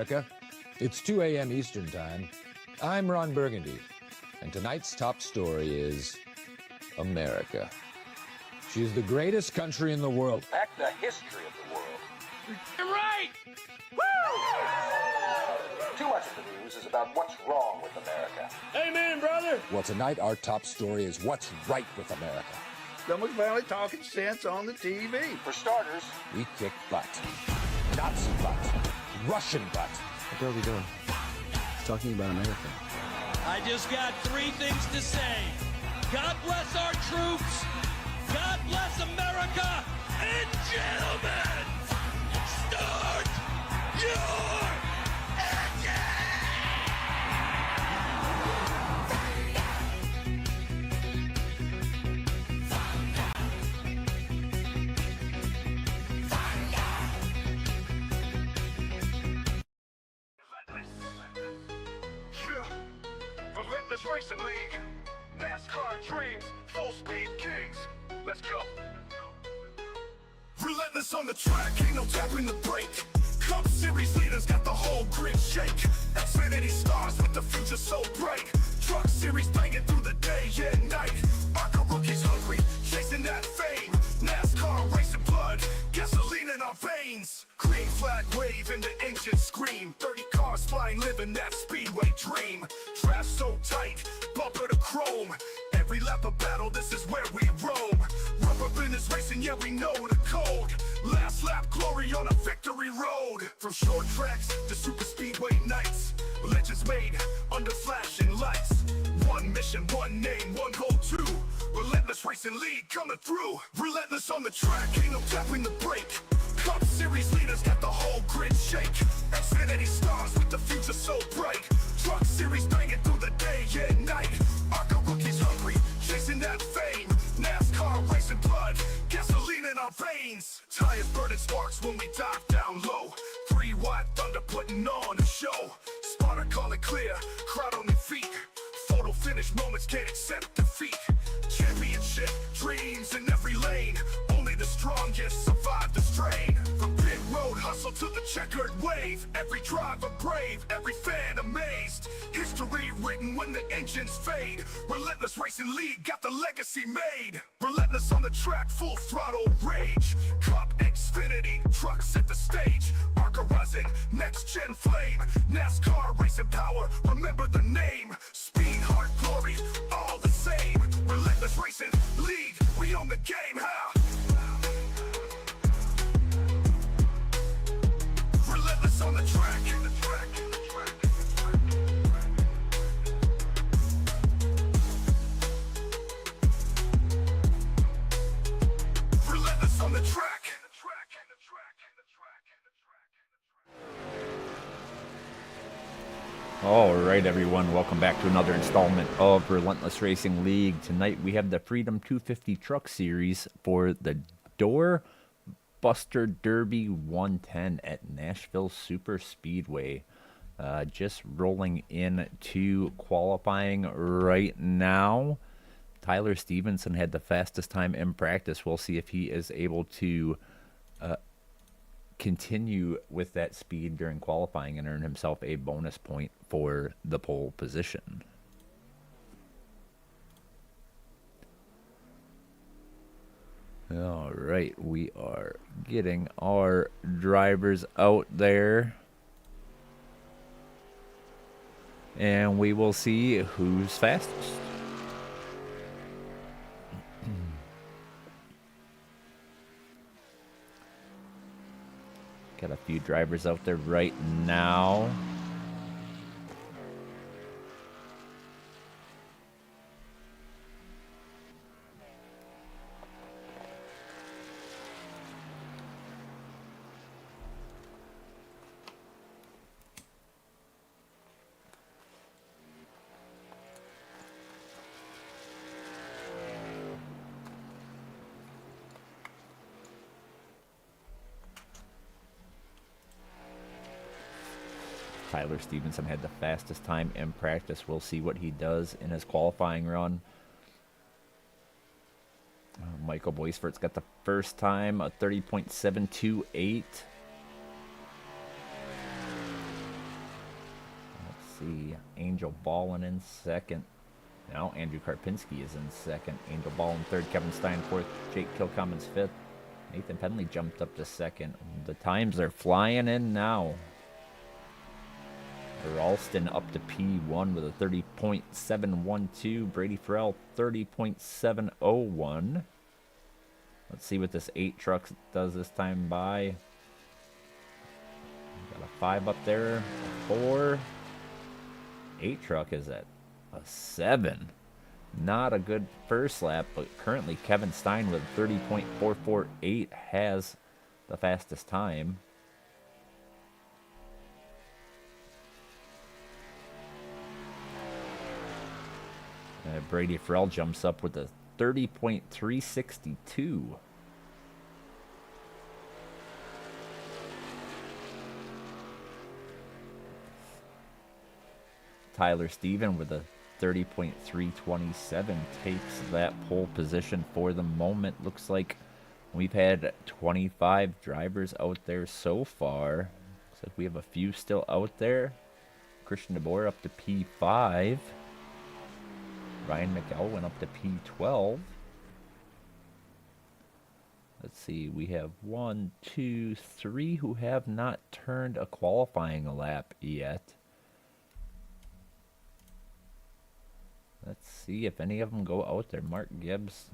America. It's 2 a.m. Eastern Time. I'm Ron Burgundy, and tonight's top story is America. She's the greatest country in the world. Back the history of the world. You're right! Woo! Too much of the news is about what's wrong with America. Amen, brother! Well, tonight our top story is what's right with America. Someone's finally talking sense on the TV. For starters, We kick butt. Nazi butt. Russian butt. What are we doing? Talking about America. I just got three things to say. God bless our troops. God bless America. And gentlemen, start your engine! Relentless Racing League, NASCAR dreams, full speed kings. Let's go. Relentless on the track, ain't no tapping the brake. Cup Series leaders got the whole grid shake. Xfinity stars with the future so bright. Truck Series banging through the day and night. ARCA rookies hungry, chasing that fame. NASCAR racing blood, gasoline in our veins. Green flag wave and the engine scream. 30 cars flying, living that speedway dream. Draft so tight, bumper to chrome. Every lap of battle, this is where we roam. Rubber business racing, yeah, we know the code. Last lap glory on a victory road. From short tracks to superspeedway nights. Legends made under flashing lights. One mission, one name, one goal, two. Relentless Racing League coming through. Relentless on the track, ain't no tapping the brake. Cup Series leaders got the whole grid shake. Xfinity stars with the future so bright. Truck Series banging through the day and night. ARCA rookies hungry, chasing that fame. NASCAR racing blood, gasoline in our veins. Tires burning sparks when we dive down low. 3 Watt Thunder putting on a show. Spotter calling clear, crowd on their feet. Photo finish moments can't accept defeat. Championship dreams in every lane. Only the strongest survive the strain. From pit road hustle to the checkered wave. Every driver brave, every fan amazed. History written when the engines fade. Relentless Racing League got the legacy made. Relentless on the track, full throttle rage. Cup Xfinity, trucks set the stage. ARCA rising, next gen flame. NASCAR racing power, remember the name. Speed, heart, glory, all the same. Relentless Racing League, we own the game, how? Relentless on the track. Relentless on the track. All right, everyone, welcome back to another installment of Relentless Racing League. Tonight we have the Freedom 250 Truck Series for the Door Buster Derby 110 at Nashville Superspeedway. Just rolling into qualifying right now. Tyler Stevenson had the fastest time in practice. We'll see if he is able to continue with that speed during qualifying and earn himself a bonus point for the pole position. All right, we are getting our drivers out there, and we will see who's fastest. Got a few drivers out there right now. Tyler Stevenson had the fastest time in practice. We'll see what he does in his qualifying run. Michael Boisfort's got the first time, a 30.728. see. Angel Ballin in second. Now Andrew Karpinski is in second. Angel Ballin third. Kevin Stein fourth. Jake Kilcommons fifth. Nathan Penley jumped up to second. The times are flying in now. Ralston up to P1 with a 30.712. Brady Farrell 30.701. Let's see what this 8 truck does this time by. Got a 5 up there. A 4. 8 truck is at a 7. Not a good first lap, but currently Kevin Stein with 30.448 has the fastest time. Brady Farrell jumps up with a 30.362. Tyler Steven with a 30.327 takes that pole position for the moment. Looks like we've had 25 drivers out there so far. Looks like we have a few still out there. Christian DeBoer up to P5. Ryan McElwain up to P12. Let's see, we have 1, 2, 3 who have not turned a qualifying lap yet. Let's see if any of them go out there. Mark Gibbs,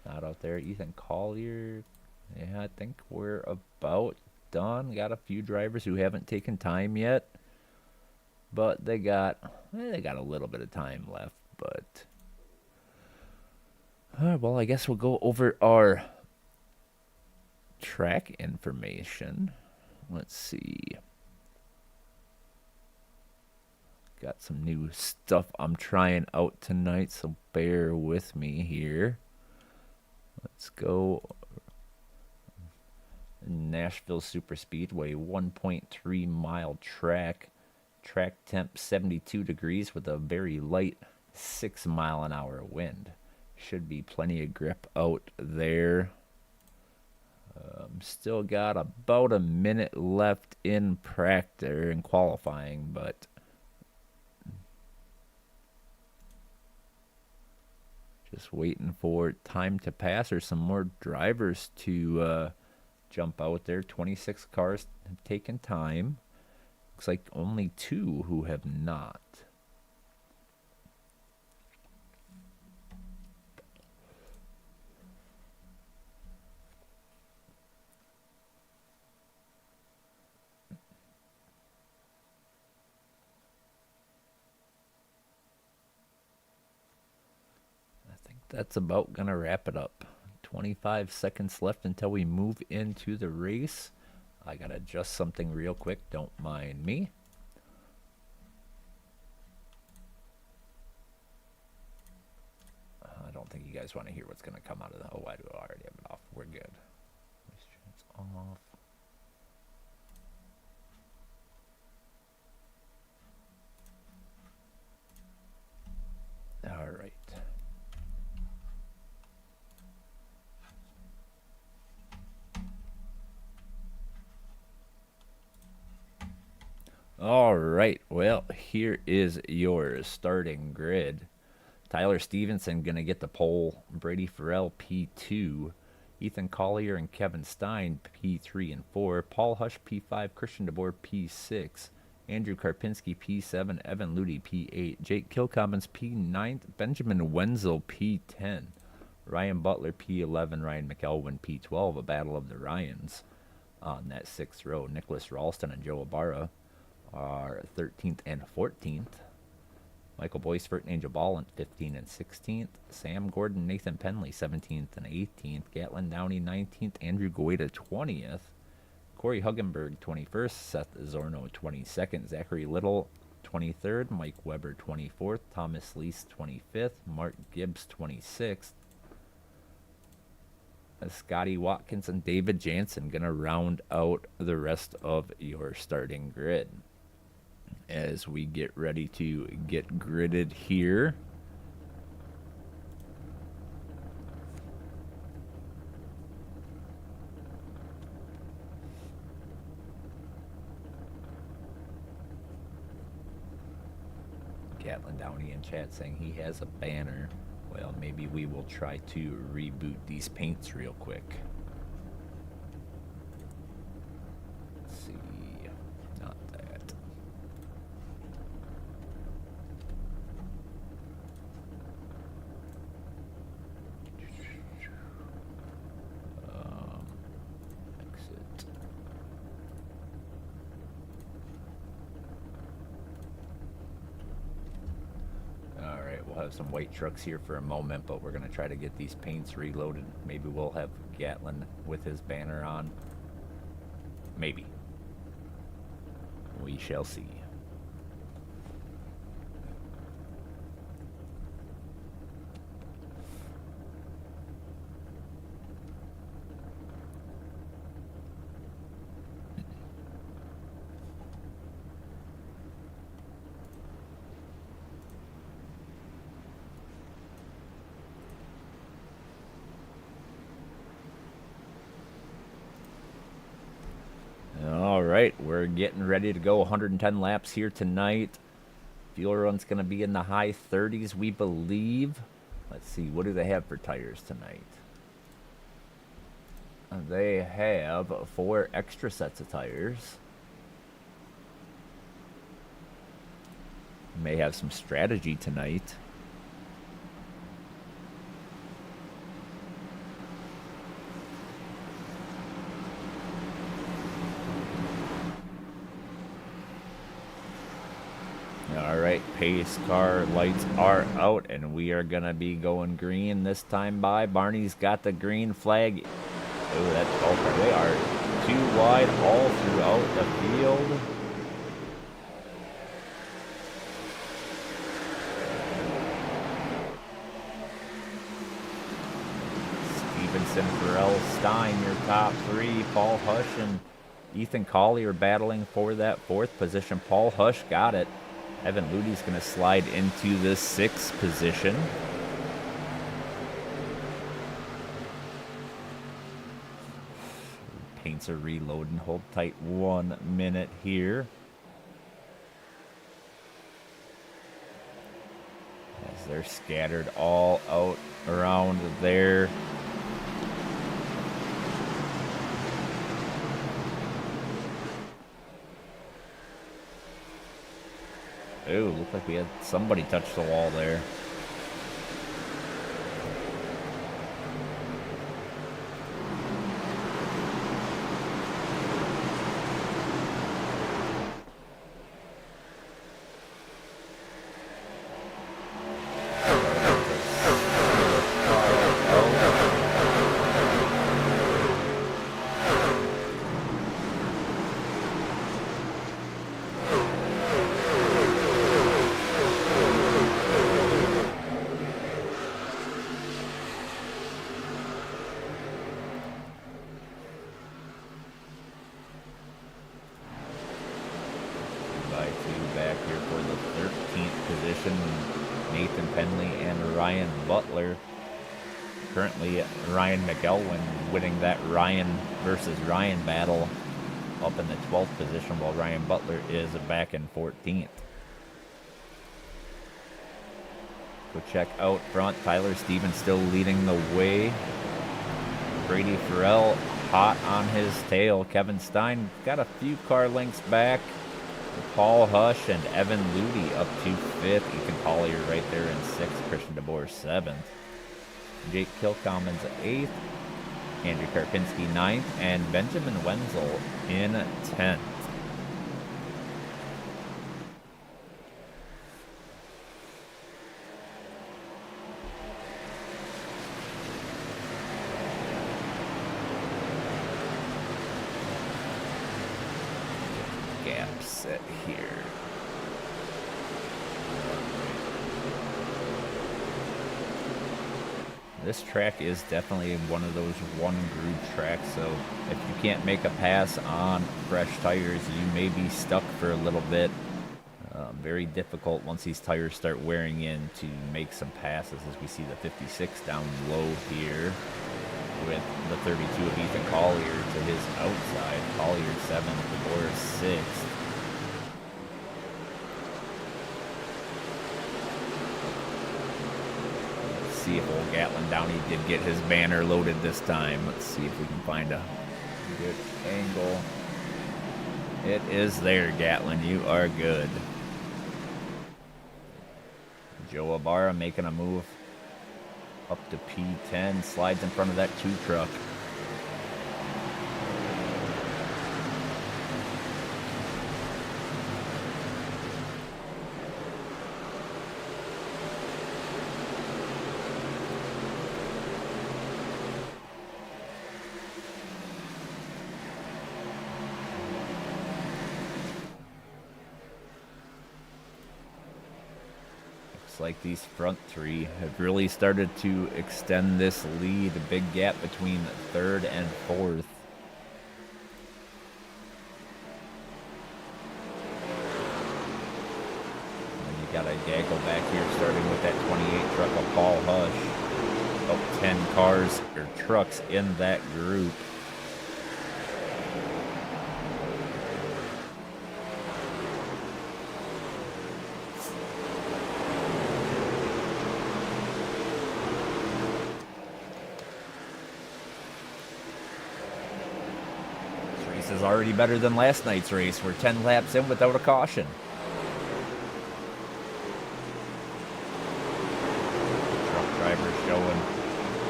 not out there. Ethan Collier, yeah, I think we're about done. Got a few drivers who haven't taken time yet, but they got a little bit of time left. But well, I guess we'll go over our track information. Let's see. Got some new stuff I'm trying out tonight, so bear with me here. Let's go. Nashville Superspeedway, 1.3 mile track. Track temp 72 degrees with a very light 6 mile an hour wind. Should be plenty of grip out there. Still got about a minute left in practice in qualifying, but just waiting for time to pass or some more drivers to jump out there. 26 cars have taken time. Looks like only 2 who have not. That's about gonna wrap it up. 25 seconds left until we move into the race. I gotta adjust something real quick, don't mind me. I don't think you guys want to hear what's gonna come out of the... Oh, I do already have it off. We're good. It's off. All right. All right, well, here is your starting grid. Tyler Stevenson going to get the pole. Brady Farrell, P2. Ethan Collier and Kevin Stein, P3 and 4. Paul Hush, P5. Christian DeBoer, P6. Andrew Karpinski, P7. Evan Ludy, P8. Jake Kilcommons, P9. Benjamin Wenzel, P10. Ryan Butler, P11. Ryan McElwain, P12. A battle of the Ryans on that 6th row. Nicholas Ralston and Joe Ibarra are 13th and 14th. Michael Boisvert and Angel Ballin, 15th and 16th. Sam Gordon, Nathan Penley, 17th and 18th. Gatlin Downey, 19th. Andrew Goeta, 20th. Corey Huggenberg, 21st. Seth Zorno, 22nd. Zachary Little, 23rd. Mike Weber, 24th. Thomas Lease, 25th. Mark Gibbs, 26th. Scotty Watkins and David Jansen going to round out the rest of your starting grid. As we get ready to get gridded here. Gatlin Downey in chat saying he has a banner. Well, maybe we will try to reboot these paints real quick. Let's see. Not that. Exit. Alright, we'll have some white trucks here for a moment, but we're going to try to get these paints reloaded. Maybe we'll have Gatlin with his banner on. Maybe. We shall see. All right, we're getting ready to go 110 laps here tonight. Fuel run's going to be in the high 30s, we believe. Let's see, what do they have for tires tonight? They have 4 extra sets of tires. May have some strategy tonight. Alright, pace car lights are out, and we are going to be going green this time by. Barney's got the green flag. Oh, that's all for they are too wide all throughout the field. Stevenson, Farrell, Stein, your top 3. Paul Hush and Ethan Cawley are battling for that 4th position. Paul Hush got it. Evan Ludy's going to slide into the 6th position. Paints are reloading. Hold tight 1 minute here. As they're scattered all out around there. Ooh, looked like we had somebody touch the wall there. Back here for the 13th position, Nathan Penley and Ryan Butler. Currently, Ryan McElwain winning that Ryan versus Ryan battle up in the 12th position, while Ryan Butler is back in 14th. Go check out front. Tyler Stevens still leading the way. Brady Farrell hot on his tail. Kevin Stein got a few car lengths back. Paul Hush and Evan Ludy up to 5th. Ethan Collier right there in 6th. Christian DeBoer 7th. Jake Kilcommons 8th. Andrew Karpinski 9th. And Benjamin Wenzel in 10th. Gap set here. This track is definitely one of those one groove tracks, so if you can't make a pass on fresh tires, you may be stuck for a little bit. Very difficult once these tires start wearing in to make some passes, as we see the 56 down low here with the 32 of Ethan Collier to his outside. Collier 7th, DeBoer 6th. see if old Gatlin Downey did get his banner loaded this time. Let's see if we can find a good angle. It is there, Gatlin. You are good. Joe Ibarra making a move up to P10. Slides in front of that 2 truck. Like these front 3 have really started to extend this lead. A big gap between 3rd and 4th. And you got a gaggle back here, starting with that 28 truck of Paul Hush. About 10 cars or trucks in that group. Is already better than last night's race. We're 10 laps in without a caution. Truck driver showing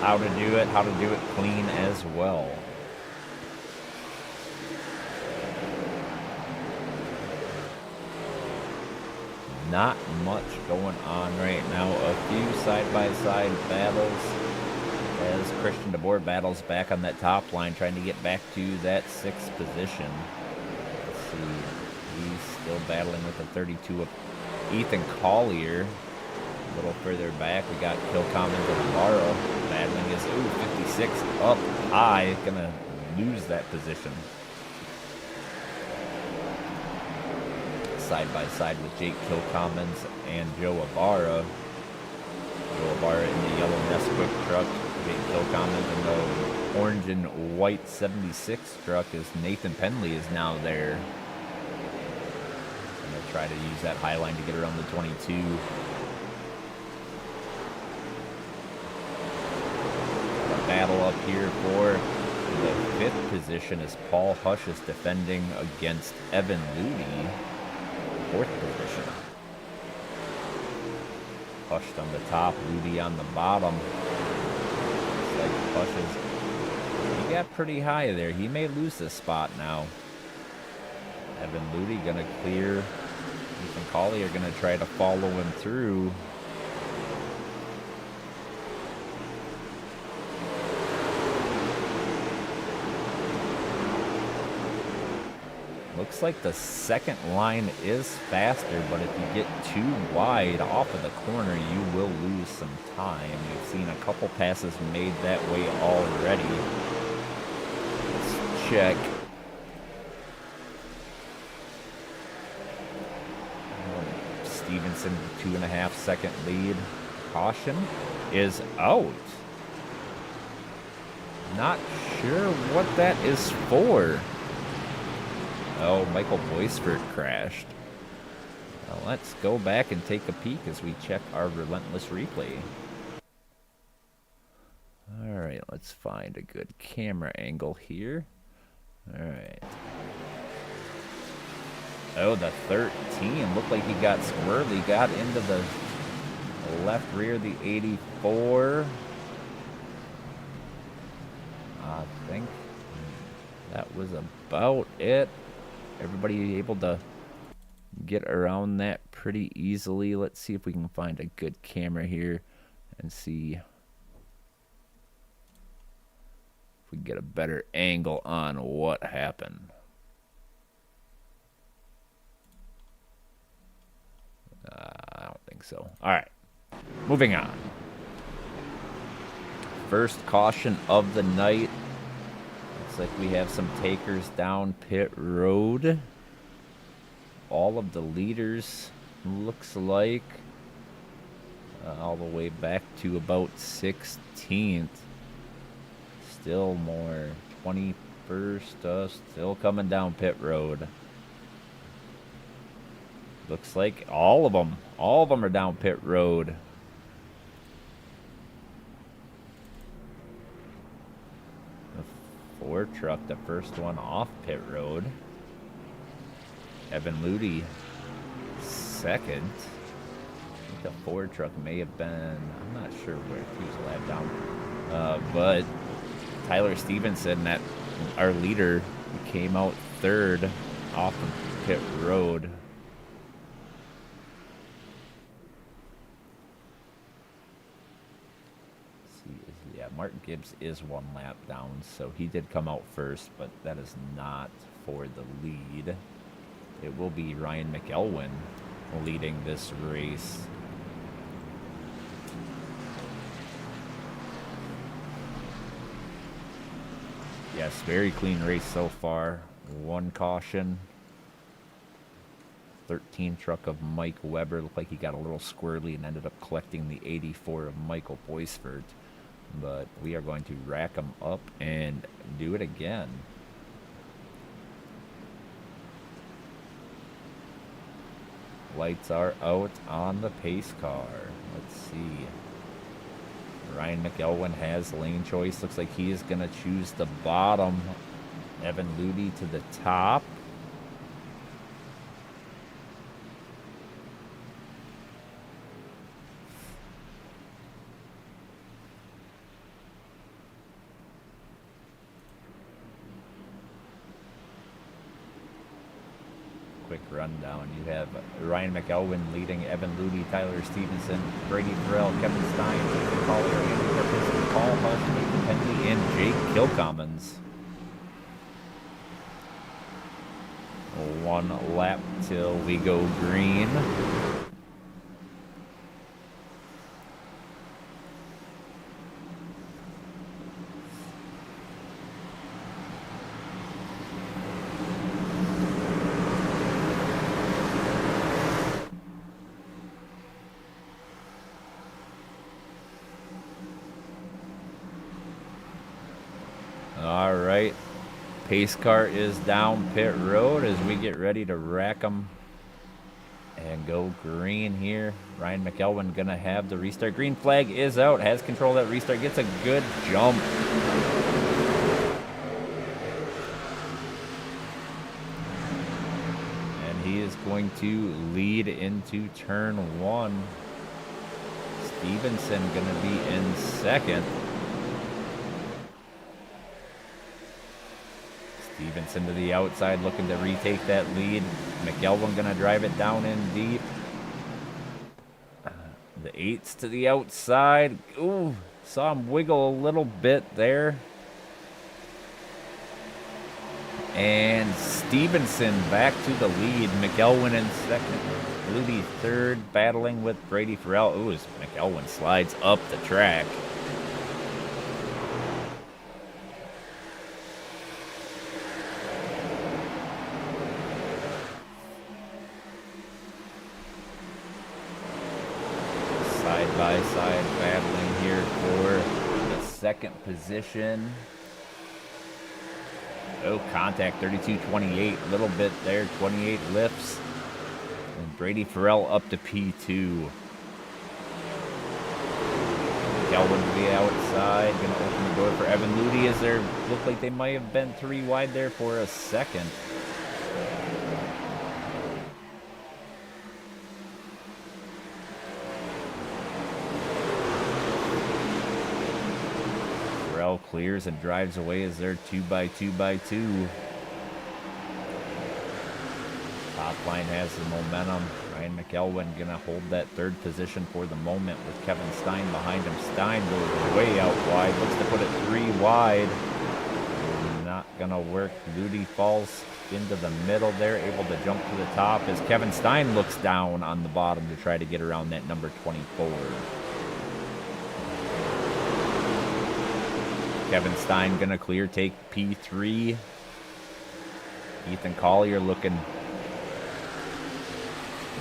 how to do it clean as well. Not much going on right now. A few side-by-side battles as Christian DeBoer battles back on that top line, trying to get back to that 6th position. Let's see. He's still battling with the 32 of Ethan Collier. A little further back, we got Kill Commons and Navarro battling his 56 up high. Gonna lose that position. Side by side with Jake Kilcommons and Joe Ibarra. Joe Ibarra in the yellow Nesquik truck. Jake Kilcommons in the orange and white 76 truck as Nathan Penley is now there. Gonna try to use that high line to get around the 22. A battle up here for the 5th position as Paul Hush is defending against Evan Ludy. 4th position. Hushed on the top, Ludy on the bottom. Looks like Hush is, he got pretty high there. He may lose this spot now. Evan Ludy gonna clear. Ethan Collier gonna try to follow him through. Looks like the second line is faster, but if you get too wide off of the corner, you will lose some time. We've seen a couple passes made that way already. Let's check. Stevenson, 2.5 second lead. Caution is out. Not sure what that is for. Oh, Michael Boisford crashed. Well, let's go back and take a peek as we check our Relentless replay. Alright, let's find a good camera angle here. Alright. Oh, the 13. Looked like he got squirrely. Got into the left rear of the 84. I think that was about it. Everybody able to get around that pretty easily. Let's see if we can find a good camera here and see if we can get a better angle on what happened. I don't think so. All right, moving on. First caution of the night. Looks like we have some takers down pit road. All of the leaders looks like all the way back to about 16th. Still more. 21st, still coming down pit road. Looks like all of them are down pit road. Ford truck, the first one off pit road. Evan Ludy, second. I think the Ford truck may have been, I'm not sure where he was lap down. But Tyler Stevenson, that our leader, came out third off of pit road. Yeah, Martin Gibbs is one lap down, so he did come out first, but that is not for the lead. It will be Ryan McElwain leading this race. Yes, very clean race so far. One caution. 13 truck of Mike Weber. Looked like he got a little squirrely and ended up collecting the 84 of Michael Boisford. But we are going to rack them up and do it again. Lights are out on the pace car. Let's see. Ryan McElwain has lane choice. Looks like he is going to choose the bottom. Evan Ludy to the top. Quick rundown. You have Ryan McElwain leading, Evan Ludy, Tyler Stevenson, Brady Farrell, Kevin Stein, Nathan Collier, Andy Perkins, Paul Hush, Nathan Penley, and Jake Kilcommons. One lap till we go green. All right, pace car is down pit road as we get ready to rack them and go green here. Ryan McElwain gonna have the restart. Green flag is out, has control of that restart, gets a good jump. And he is going to lead into turn one. Stevenson gonna be in second. Stevenson to the outside, looking to retake that lead. McElwain gonna drive it down in deep. The eights to the outside. Ooh, saw him wiggle a little bit there. And Stevenson back to the lead. McElwain in second. Ludy third, battling with Brady Farrell. Ooh, as McElwain slides up the track. Side battling here for the second position. Oh, contact 32-28, a little bit there, 28 lifts. And Brady Farrell up to P2. Kelvin to the outside, gonna open the door for Evan Ludy as there looked like they might have been three wide there for a second. Clears and drives away as they're 2x2x2. Top line has the momentum. Ryan McElwain gonna hold that third position for the moment with Kevin Stein behind him. Stein goes way out wide, looks to put it three wide. Not gonna work. Ludy falls into the middle there, able to jump to the top as Kevin Stein looks down on the bottom to try to get around that number 24. Kevin Stein gonna clear, take P3. Ethan Collier looking.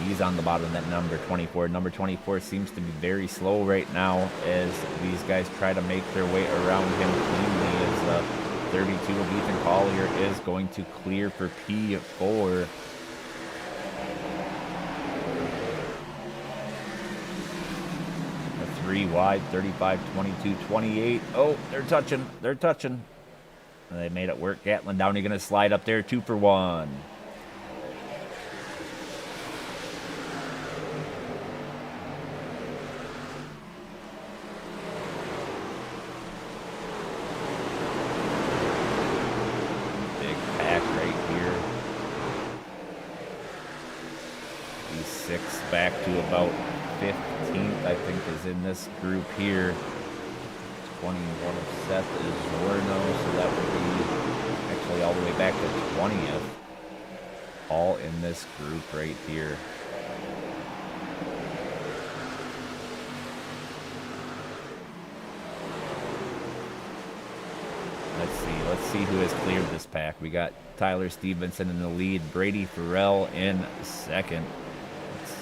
He's on the bottom of that number 24. Number 24 seems to be very slow right now as these guys try to make their way around him cleanly as 32 of Ethan Collier is going to clear for P4. Three wide, 35, 22, 28. Oh, they're touching. They're touching. They made it work. Gatlin Downey going to slide up there, 2 for 1. Big pack right here. E6 back to about 15th, I think, is in this group here. 21 of Seth is Warno, so that would be actually all the way back to 20th. All in this group right here. Let's see who has cleared this pack. We got Tyler Stevenson in the lead, Brady Farrell in second.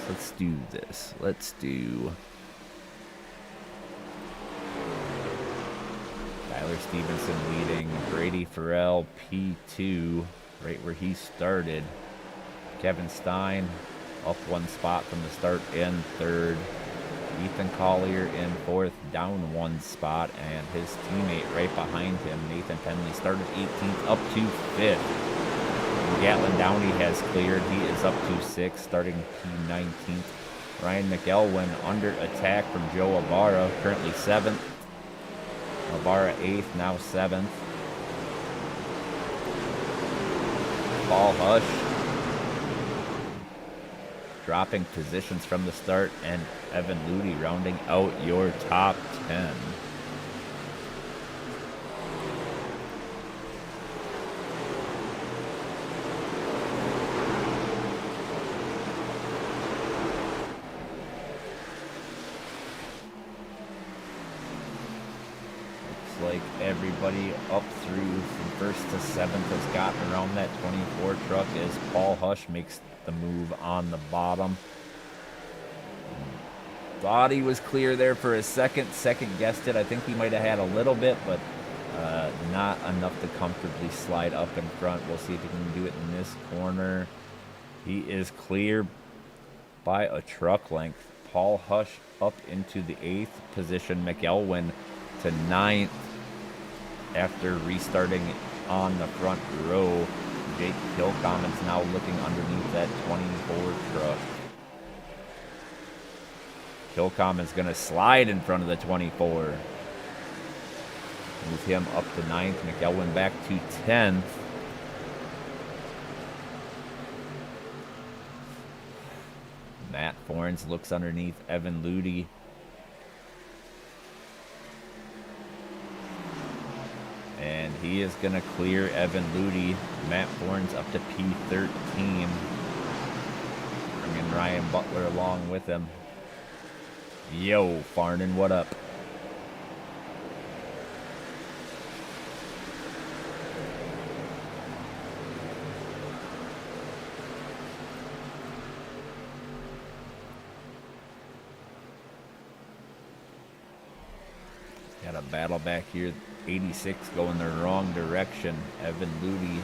Let's do this. Let's do Tyler Stevenson leading, Brady Farrell P2, right where he started. Kevin Stein up 1 spot from the start in 3rd. Ethan Collier in 4th, down 1 spot, and his teammate right behind him, Nathan Penley, started 18th, up to 5th. Gatlin Downey has cleared. He is up to 6th, starting P19th. Ryan McElwin under attack from Joe Ibarra, currently 7th. Ibarra 8th, now 7th. Paul Hush dropping positions from the start, and Evan Ludy rounding out your top 10. Like everybody up through from 1st to 7th has gotten around that 24 truck as Paul Hush makes the move on the bottom. Thought he was clear there for a second guessed it. I think he might have had a little bit, but not enough to comfortably slide up in front. We'll see if he can do it in this corner. He is clear by a truck length. Paul Hush up into the 8th position. McElwin to 9th after restarting on the front row. Jake Kilcommon's now looking underneath that 24 truck. Kilcommon's going to slide in front of the 24. Move him up to 9th. McElwin back to 10th. Matt Forens looks underneath Evan Ludy. And he is going to clear Evan Ludy. Matt Forens up to P13. Bringing Ryan Butler along with him. Yo, Farnan, what up? Got a battle back here. 86 going the wrong direction. Evan Ludy.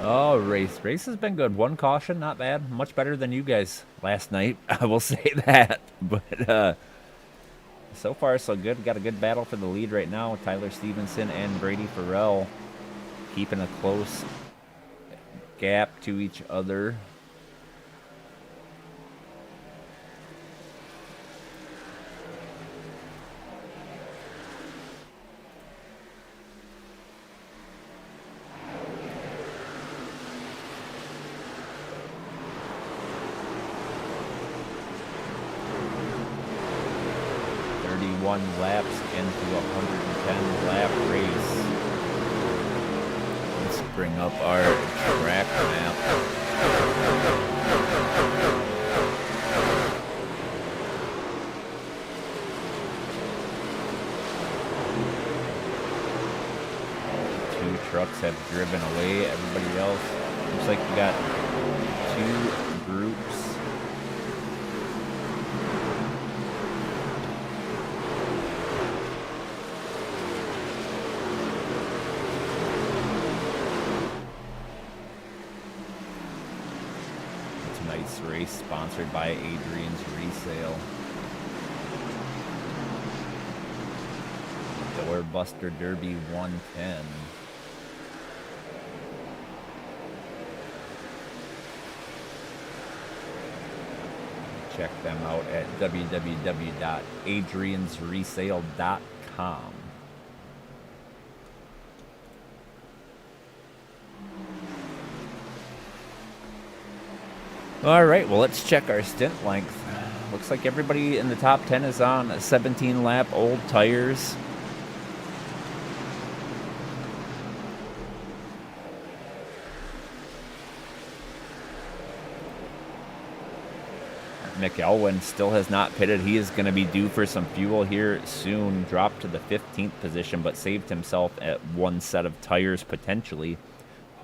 Oh, race has been good. 1 caution, not bad. Much better than you guys last night. I will say that. But so far, so good. Got a good battle for the lead right now. Tyler Stevenson and Brady Farrell keeping a close gap to each other. Laps into a 110 lap race. Let's bring up our track map. Two trucks have driven away. Everybody else looks like we got 2 groups. race sponsored by Adrian's Resale. Doorbuster Derby 110. Check them out at www.adriansresale.com. All right, well, let's check our stint length. Looks like everybody in the top 10 is on 17-lap old tires. McElwain still has not pitted. He is going to be due for some fuel here soon. Dropped to the 15th position, but saved himself at one set of tires potentially.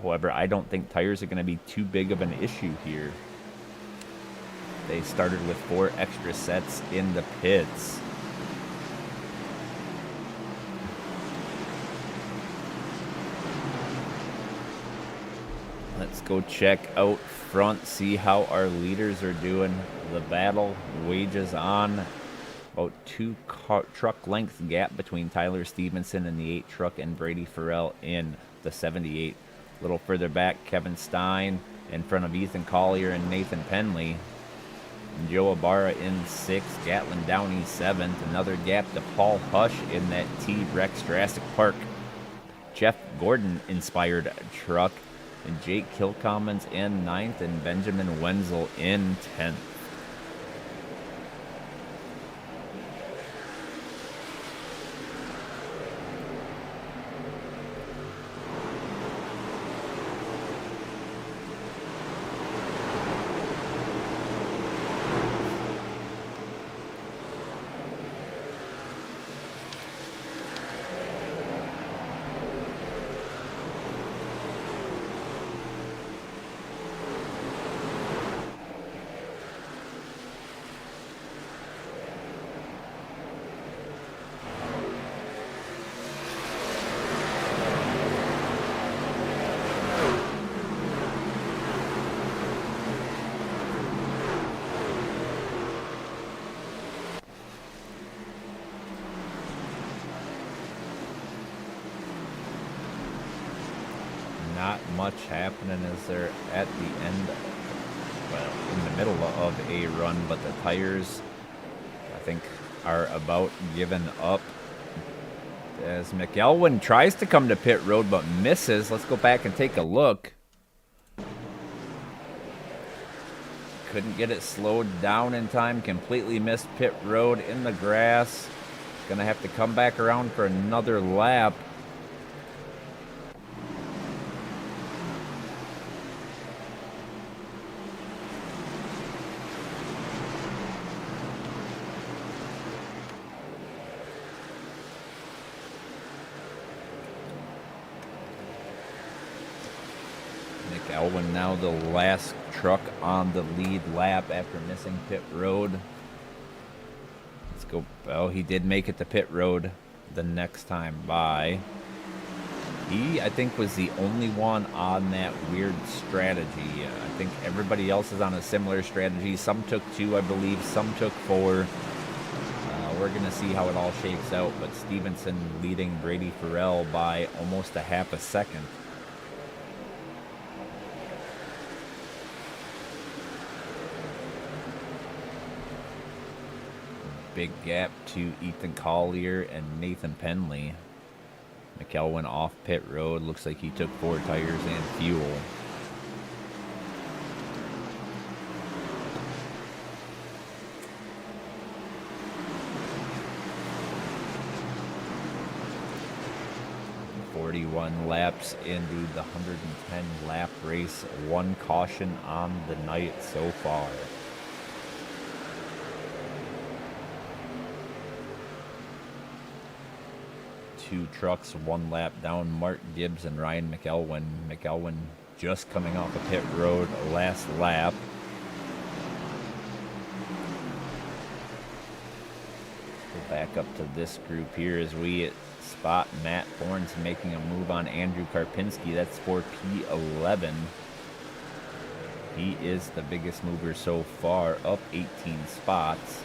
However, I don't think tires are going to be too big of an issue here. They started with 4 extra sets in the pits. Let's go check out front, see how our leaders are doing. The battle wages on. About 2 truck length gap between Tyler Stevenson in the 8 truck and Brady Farrell in the 78. A little further back, Kevin Stein in front of Ethan Collier and Nathan Penley. And Joe Ibarra in 6th, Gatlin Downey 7th. Another gap to Paul Hush in that T-Rex Jurassic Park Jeff Gordon inspired truck. And Jake Kilcommons in 9th and Benjamin Wenzel in 10th. Not much happening as they're at the end, well, in the middle of a run, but the tires, I think, are about given up. As McElwain tries to come to pit road but misses. Let's go back and take a look. Couldn't get it slowed down in time. Completely missed pit road in the grass. Gonna have to come back around for another lap. McElwain now the last truck on the lead lap after missing pit road. Let's go. Oh, he did make it to pit road the next time by. He, I think, was the only one on that weird strategy. I think everybody else is on a similar strategy. Some took 2, I believe. Some took 4. We're going to see how it all shakes out. But Stevenson leading Brady Farrell by almost a half a second. Big gap to Ethan Collier and Nathan Penley. McElwain off pit road. Looks like he took 4 tires and fuel. "41 laps into the 110 lap race. 1 caution on the night so far. Two trucks, 1 lap down. Mark Gibbs and Ryan McElwain. McElwain just coming off a pit road last lap. Go back up to this group here as we spot Matt Thorns making a move on Andrew Karpinski. That's for P11. He is the biggest mover so far, up 18 spots.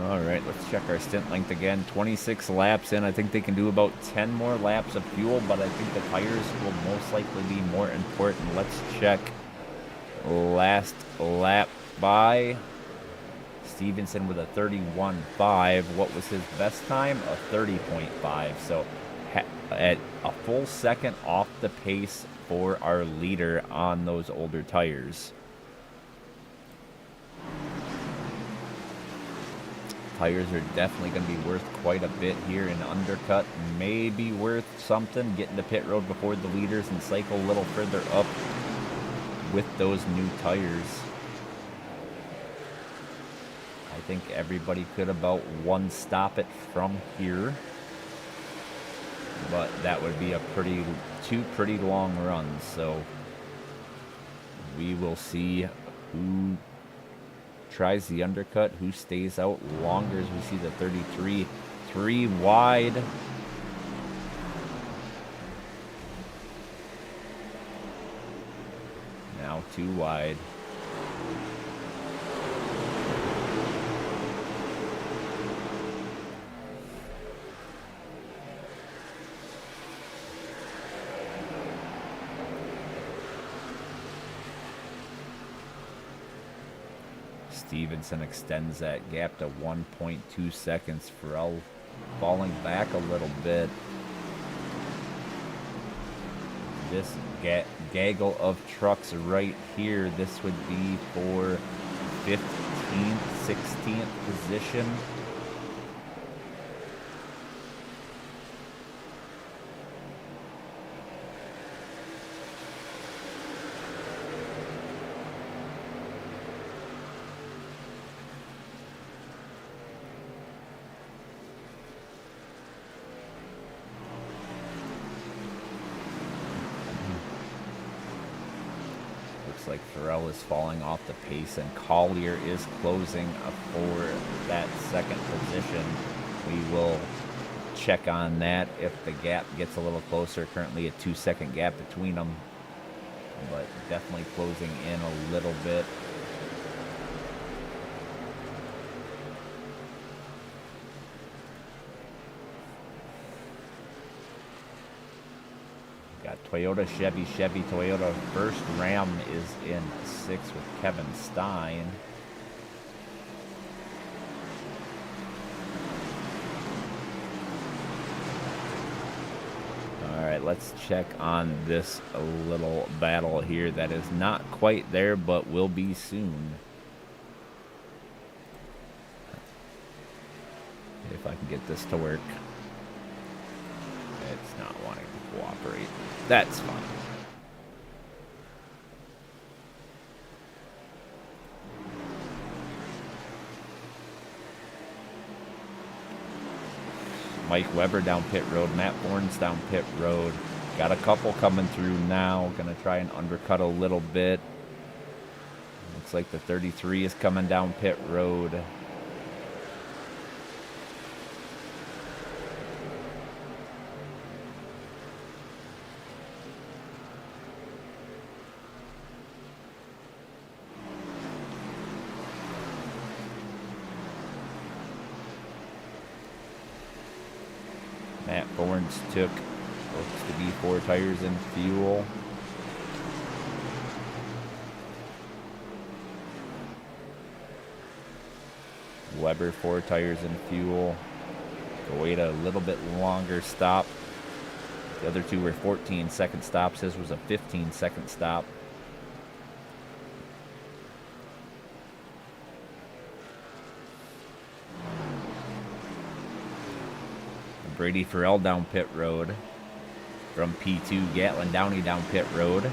All right, let's check our stint length again. 26 laps in. I think they can do about 10 more laps of fuel, but I think the tires will most likely be more important. Let's check last lap by Stevenson with a 31.5. What was his best time? A 30.5. So at a full second off the pace for our leader on those older tires. Tires are definitely going to be worth quite a bit here. An undercut may be worth something. Get into pit road before the leaders and cycle a little further up with those new tires. I think everybody could about one stop it from here. But that would be a two pretty long runs. So we will see who tries the undercut, who stays out longer, as we see the 33 3 wide. Now 2 wide. Stevenson extends that gap to 1.2 seconds. Farrell falling back a little bit. This gaggle of trucks right here, this would be for 15th, 16th position. Like Farrell is falling off the pace and Collier is closing for that second position. We will check on that if the gap gets a little closer. Currently a 2-second gap between them, but definitely closing in a little bit. Got Toyota, Chevy, Toyota. First Ram is in 6th with Kevin Stein. All right, let's check on this little battle here that is not quite there, but will be soon. If I can get this to work. It's not wanting to cooperate. That's fine. Mike Weber down pit road. Matt Bourne's down pit road. Got a couple coming through now. Gonna try and undercut a little bit. Looks like the 33 is coming down pit road. Matt Bourne's took, looks to be 4 tires in fuel. Weber 4 tires in fuel. Wait a little bit longer stop. The other two were 14-second stops. His was a 15-second stop. Brady Farrell down pit road from P2. Gatlin Downey down pit road.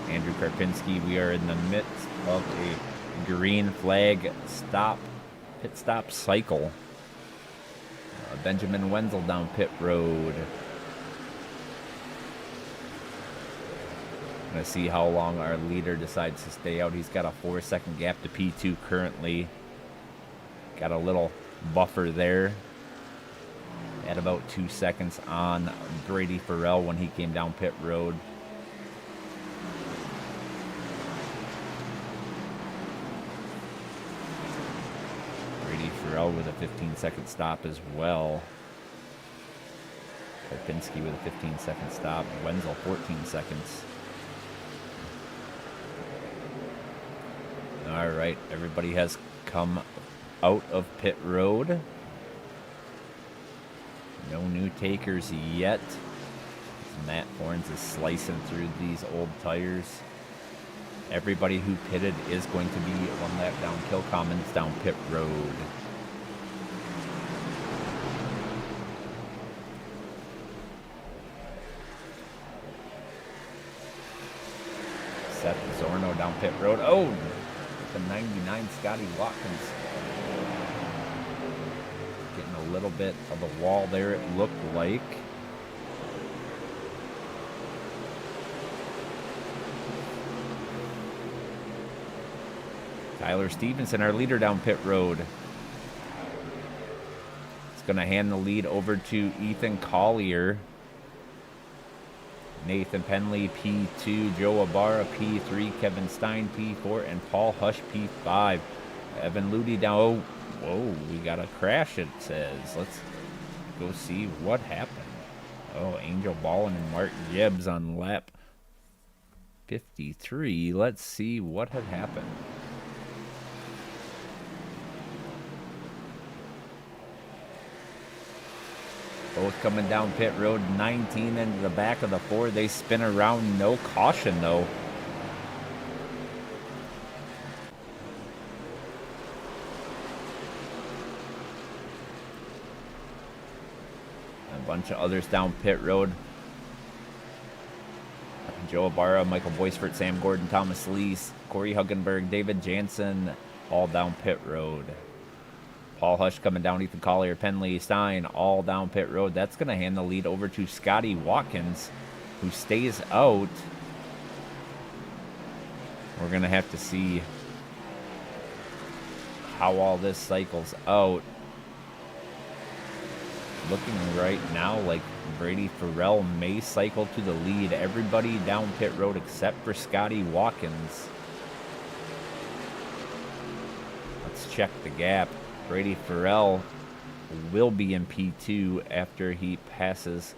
Andrew Karpinski, we are in the midst of a green flag stop, pit stop cycle. Benjamin Wenzel down pit road. Gonna see how long our leader decides to stay out. He's got a 4-second gap to P2 currently. Got a little buffer there. At about 2 seconds on Brady Farrell when he came down pit road. Brady Farrell with a 15-second stop as well. Karpinski with a 15-second stop. Wenzel 14 seconds. All right, everybody has come out of pit road. No new takers yet. Matt Horns is slicing through these old tires. Everybody who pitted is going to be 1 lap down. Kill Commons down pit road. Seth Zorno down pit road. Oh, the 99 Scotty Watkins. Getting a little bit of a wall there, it looked like. Tyler Stevenson, our leader down pit road. It's going to hand the lead over to Ethan Collier. Nathan Penley, P2. Joe Ibarra, P3. Kevin Stein, P4. And Paul Hush, P5. Evan Ludi down. Oh, whoa, we got a crash, it says. Let's go see what happened. Oh, Angel Ballin and Mark Gibbs on lap 53. Let's see what had happened. Both coming down pit road, 19 into the back of the 4. They spin around, no caution though. A bunch of others down pit road. Joe Ibarra, Michael Boisfort, Sam Gordon, Thomas Lees, Corey Huggenberg, David Jansen, all down pit road. Paul Hush coming down, Ethan Collier, Penley, Stein, all down pit road. That's going to hand the lead over to Scotty Watkins, who stays out. We're going to have to see how all this cycles out. Looking right now like Brady Farrell may cycle to the lead. Everybody down pit road except for Scotty Watkins. Let's check the gap. Brady Farrell will be in P2 after he passes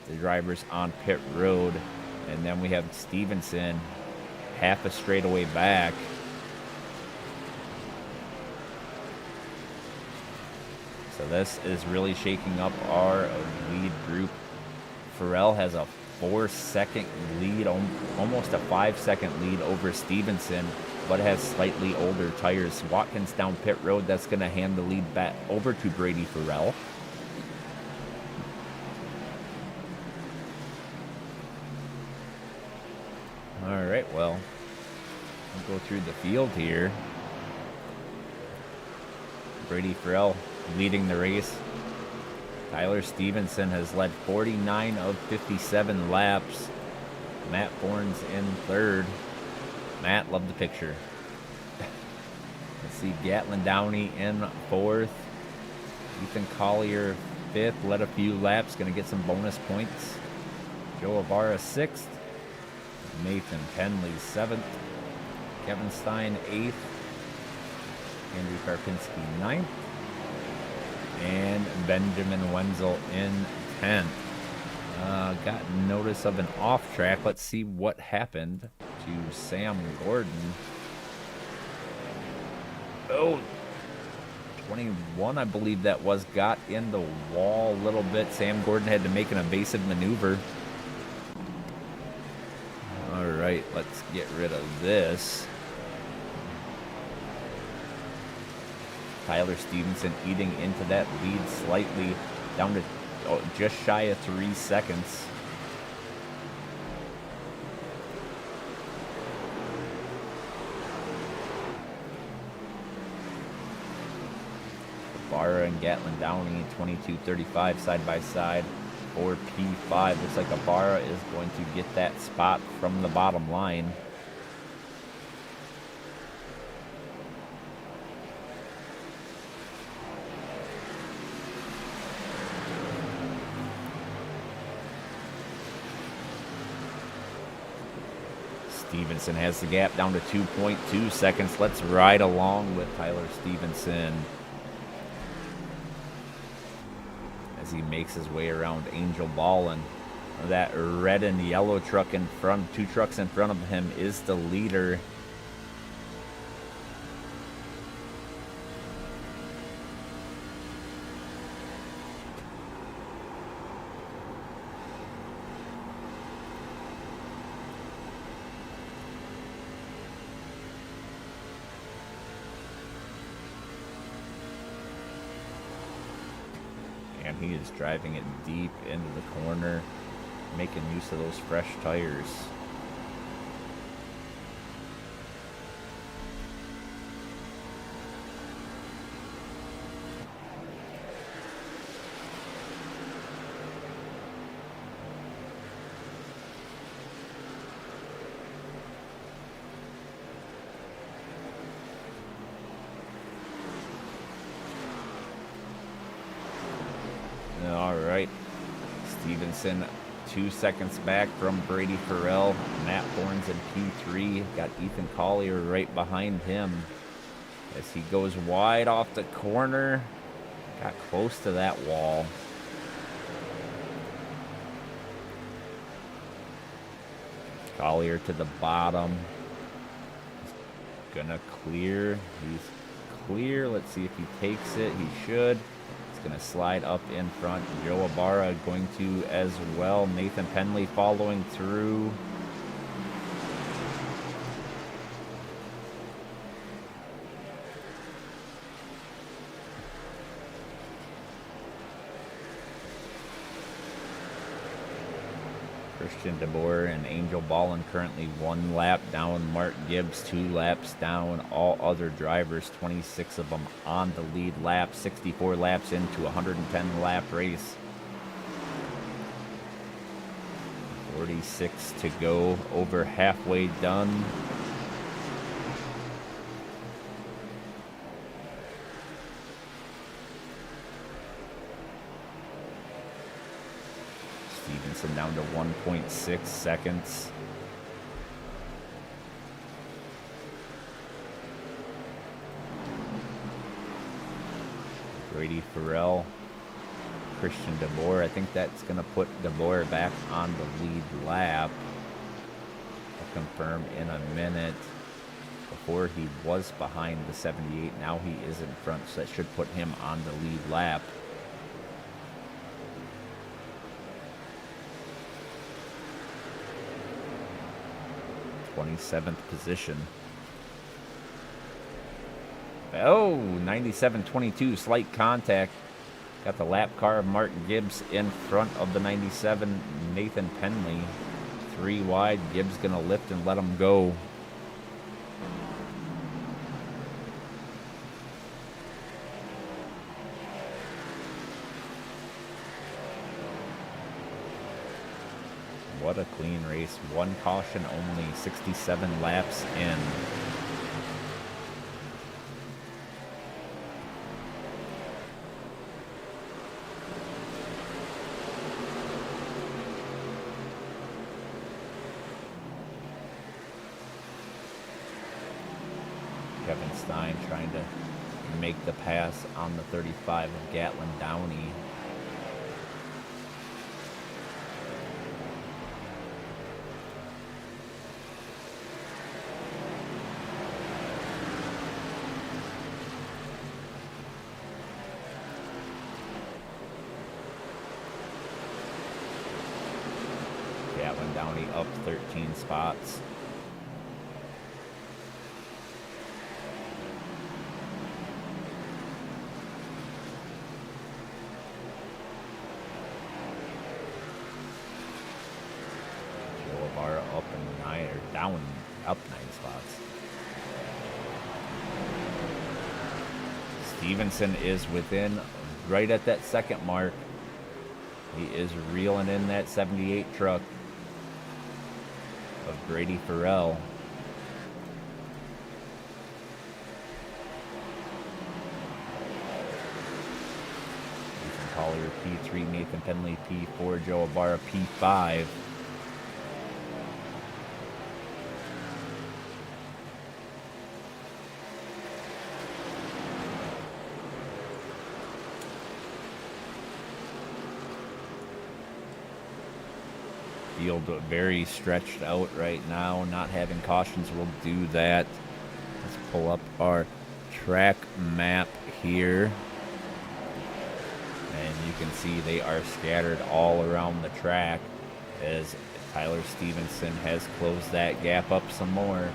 the drivers on pit road. And then we have Stevenson half a straightaway back. So this is really shaking up our lead group. Farrell has a 4-second lead, almost a 5-second lead over Stevenson, but has slightly older tires. Watkins down pit road. That's going to hand the lead back over to Brady Farrell. All right, well, we'll go through the field here. Brady Farrell leading the race. Tyler Stevenson has led 49 of 57 laps. Matt Bourne's in third. Matt, love the picture. Let's see, Gatlin Downey in fourth. Ethan Collier fifth, led a few laps, going to get some bonus points. Joe Ibarra sixth. Nathan Penley seventh. Kevin Stein eighth. Andrew Karpinski ninth. And Benjamin Wenzel in 10th. Got notice of an off track. Let's see what happened to Sam Gordon. Oh, 21, I believe that was, got in the wall a little bit. Sam Gordon had to make an evasive maneuver. All right, let's get rid of this. Tyler Stevenson eating into that lead slightly, down to just shy of 3 seconds. Barra and Gatlin Downey 22-35 side by side. for P5. Looks like Ibarra is going to get that spot from the bottom line. Stevenson has the gap down to 2.2 seconds. Let's ride along with Tyler Stevenson as he makes his way around Angel Ballin. That red and yellow truck in front, 2 trucks in front of him, is the leader. And he is driving it deep into the corner, making use of those fresh tires. All right, Stevenson 2 seconds back from Brady Farrell. Matt Horns in P3. Got Ethan Collier right behind him as he goes wide off the corner. Got close to that wall. Collier to the bottom. Gonna clear. He's clear. Let's see if he takes it. He should. Going to slide up in front. Joe Ibarra going to as well. Nathan Penley following through. Christian DeBoer and Angel Ballin currently 1 lap down. Mark Gibbs 2 laps down. All other drivers, 26 of them on the lead lap. 64 laps into a 110 lap race. 46 to go, over halfway done. Stevenson down to 1.6 seconds. Brady Farrell, Christian DeBoer. I think that's going to put DeBoer back on the lead lap. I'll confirm in a minute. Before he was behind the 78, now he is in front, so that should put him on the lead lap. '27th position. Oh, 97.22, slight contact. Got the lap car of Mark Gibbs in front of the 97, Nathan Penley. 3 wide, Gibbs gonna lift and let him go. What a clean race. 1 caution only, 67 laps in. Kevin Stein trying to make the pass on the 35 of Gatlin Downey. Gatlin Downey up 13 spots. Up and 9, or down, up 9 spots. Stevenson is within, right at that second mark. He is reeling in that 78 truck of Grady Farrell. Ethan Collier P3, Nathan Penley P4, Joe Ibarra P5. Field very stretched out right now. Not having cautions will do that. Let's pull up our track map here. And you can see they are scattered all around the track as Tyler Stevenson has closed that gap up some more.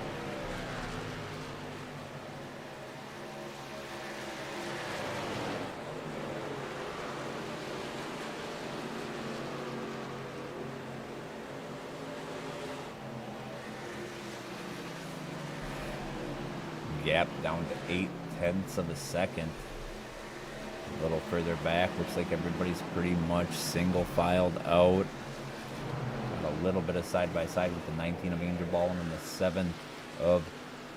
Gap down to 0.8 of a second. A little further back, looks like everybody's pretty much single filed out. Got a little bit of side by side with the 19 of Angel Ballin and the 7 of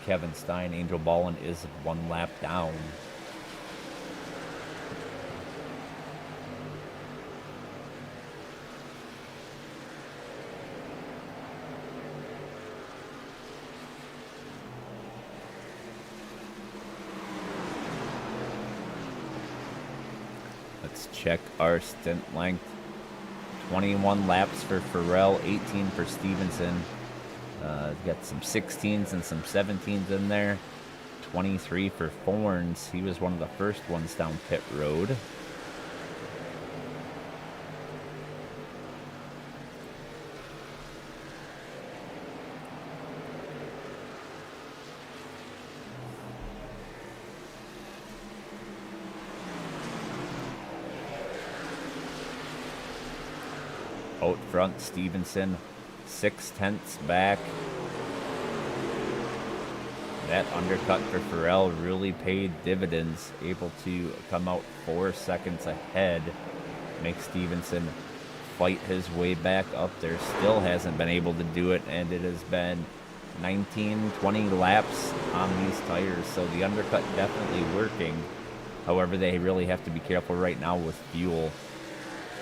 Kevin Stein. Angel Ballin is 1 lap down. Let's check our stint length. 21 laps for Farrell, 18 for Stevenson. Got some 16s and some 17s in there. 23 for Forns. He was one of the first ones down pit road. Out front, Stevenson 0.6 back. That undercut for Farrell really paid dividends, able to come out 4 seconds ahead. Make Stevenson fight his way back up there. Still hasn't been able to do it, and it has been 19, 20 laps on these tires, so the undercut definitely working. However, they really have to be careful right now with fuel.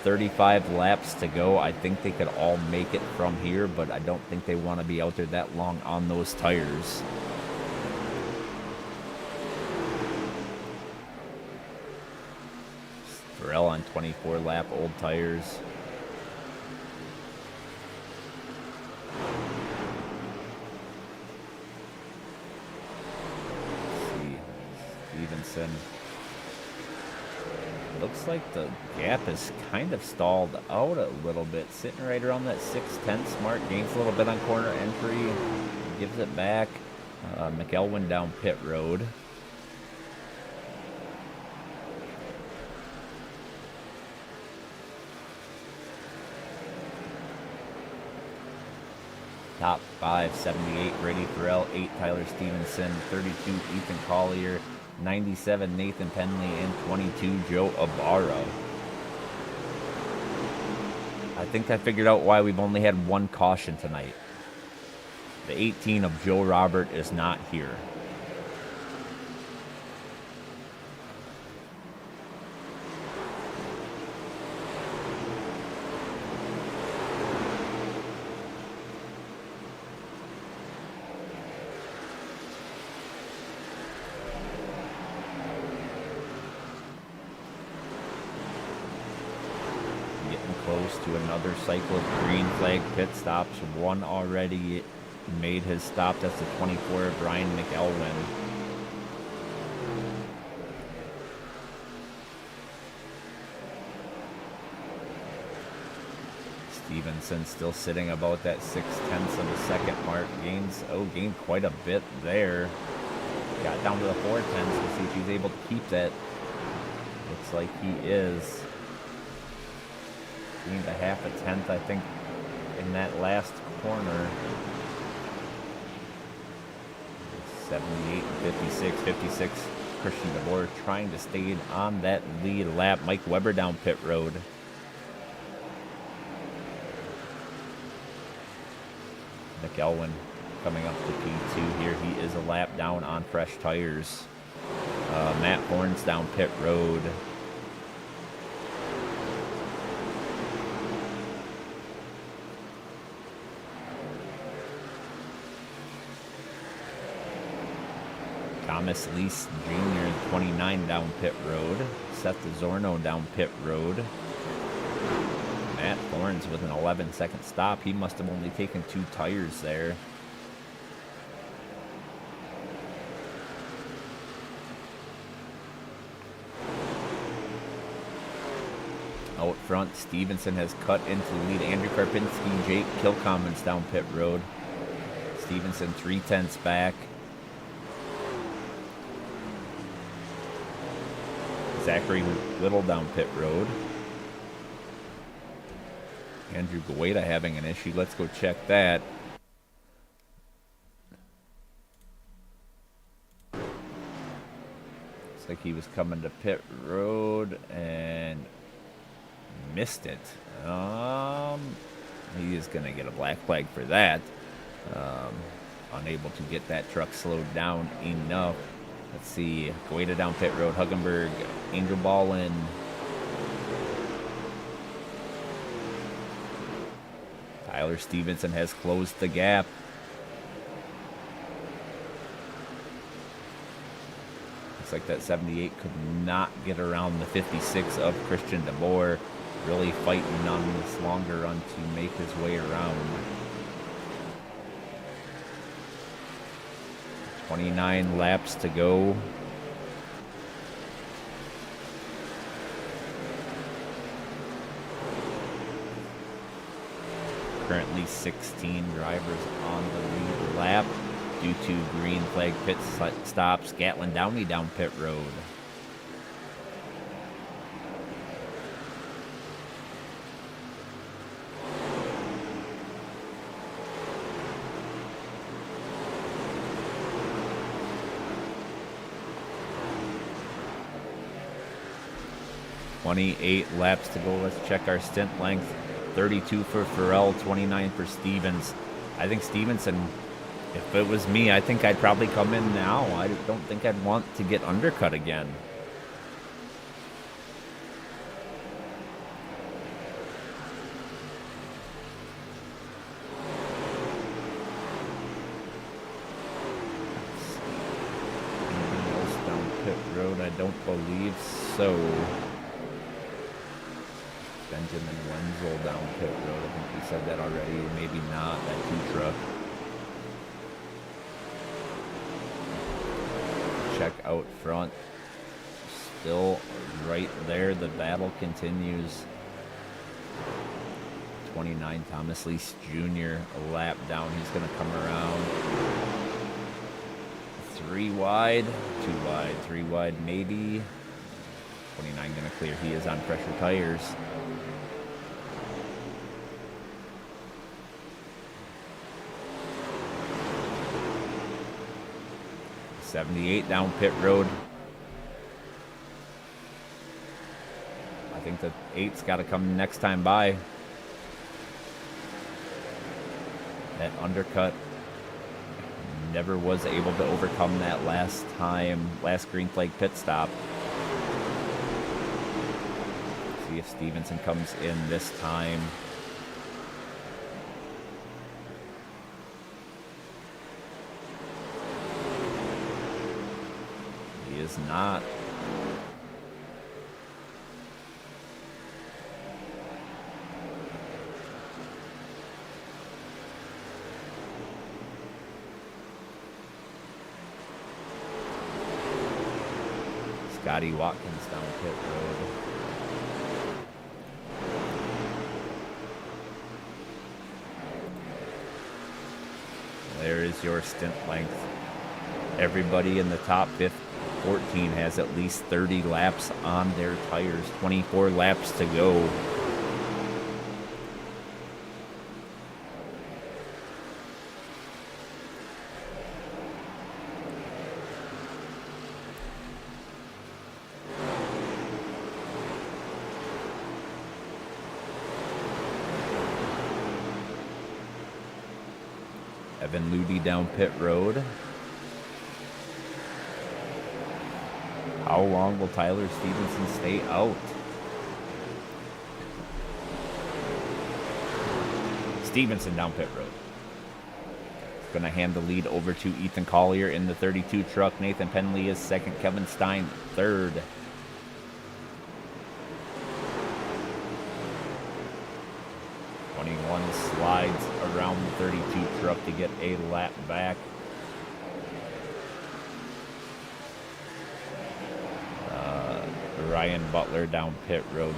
35 laps to go. I think they could all make it from here, but I don't think they want to be out there that long on those tires. Farrell on 24 lap old tires. Let's see, Stevenson. Looks like the gap is kind of stalled out a little bit, sitting right around that 0.6 mark. Gains a little bit on corner entry, gives it back. McElwain down pit road. Top 5, 78 Grady Farrell, 8 Tyler Stevenson, 32 Ethan Collier, 97 Nathan Penley, and 22 Joe Ibarra. I think I figured out why we've only had 1 caution tonight. The 18 of Joe Robert is not here. Close to another cycle of green flag pit stops. 1 already made his stop. That's the 24 of Ryan McElwain. Stevenson still sitting about that 0.6 of a second mark. Gained quite a bit there. Got down to the 4 tenths. We'll see if he's able to keep that. Looks like he is. Gained a 0.5 tenth, I think, in that last corner. 78, 56, 56. Christian DeBoer trying to stay on that lead lap. Mike Weber down pit road. McElwain coming up to P2 here. He is a lap down on fresh tires. Matt Horns down pit road. Thomas Lease Jr., 29 down pit road. Seth DiZorno down pit road. Matt Thorns with an 11-second stop. He must have only taken 2 tires there. Out front, Stevenson has cut into the lead. Andrew Karpinski, Jake Kilcommons down pit road. Stevenson 3/10 back. Zachary Little down pit road. Andrew Gueda having an issue. Let's go check that. Looks like he was coming to pit road and missed it. He is going to get a black flag for that. Unable to get that truck slowed down enough. Let's see. Gueda down pit road. Huggenberg, Angel Ballin. Tyler Stevenson has closed the gap. Looks like that 78 could not get around the 56 of Christian DeBoer. Really fighting on this longer run to make his way around. 29 laps to go. Currently 16 drivers on the lead lap due to green flag pit stops. Gatlin Downey down pit road. .28 laps to go. Let's check our stint length. 32 for Farrell, 29 for Stevens. I think Stevenson, if it was me, I think I'd probably come in now. I don't think I'd want to get undercut again. Anything else down pit road? I don't believe so. Benjamin Wenzel down pit road. I think we said that already. Maybe not. That 2 truck. Check out front. Still right there. The battle continues. 29 Thomas Lease Jr. a lap down. He's going to come around. 3 wide. 2 wide. 3 wide maybe. 29 going to clear. He is on pressure tires. 78 down pit road. I think the 8's got to come next time by. That undercut never was able to overcome that last green flag pit stop. See if Stevenson comes in this time. He is not. Scotty Watkins down pit road. There is your stint length. Everybody in the top 14 has at least 30 laps on their tires. 24 laps to go. Evan Ludi down pit road. How long will Tyler Stevenson stay out? Stevenson down pit road. Going to hand the lead over to Ethan Collier in the 32 truck. Nathan Penley is second. Kevin Stein third. Slides around the 32 truck to get a lap back. Ryan Butler down pit road.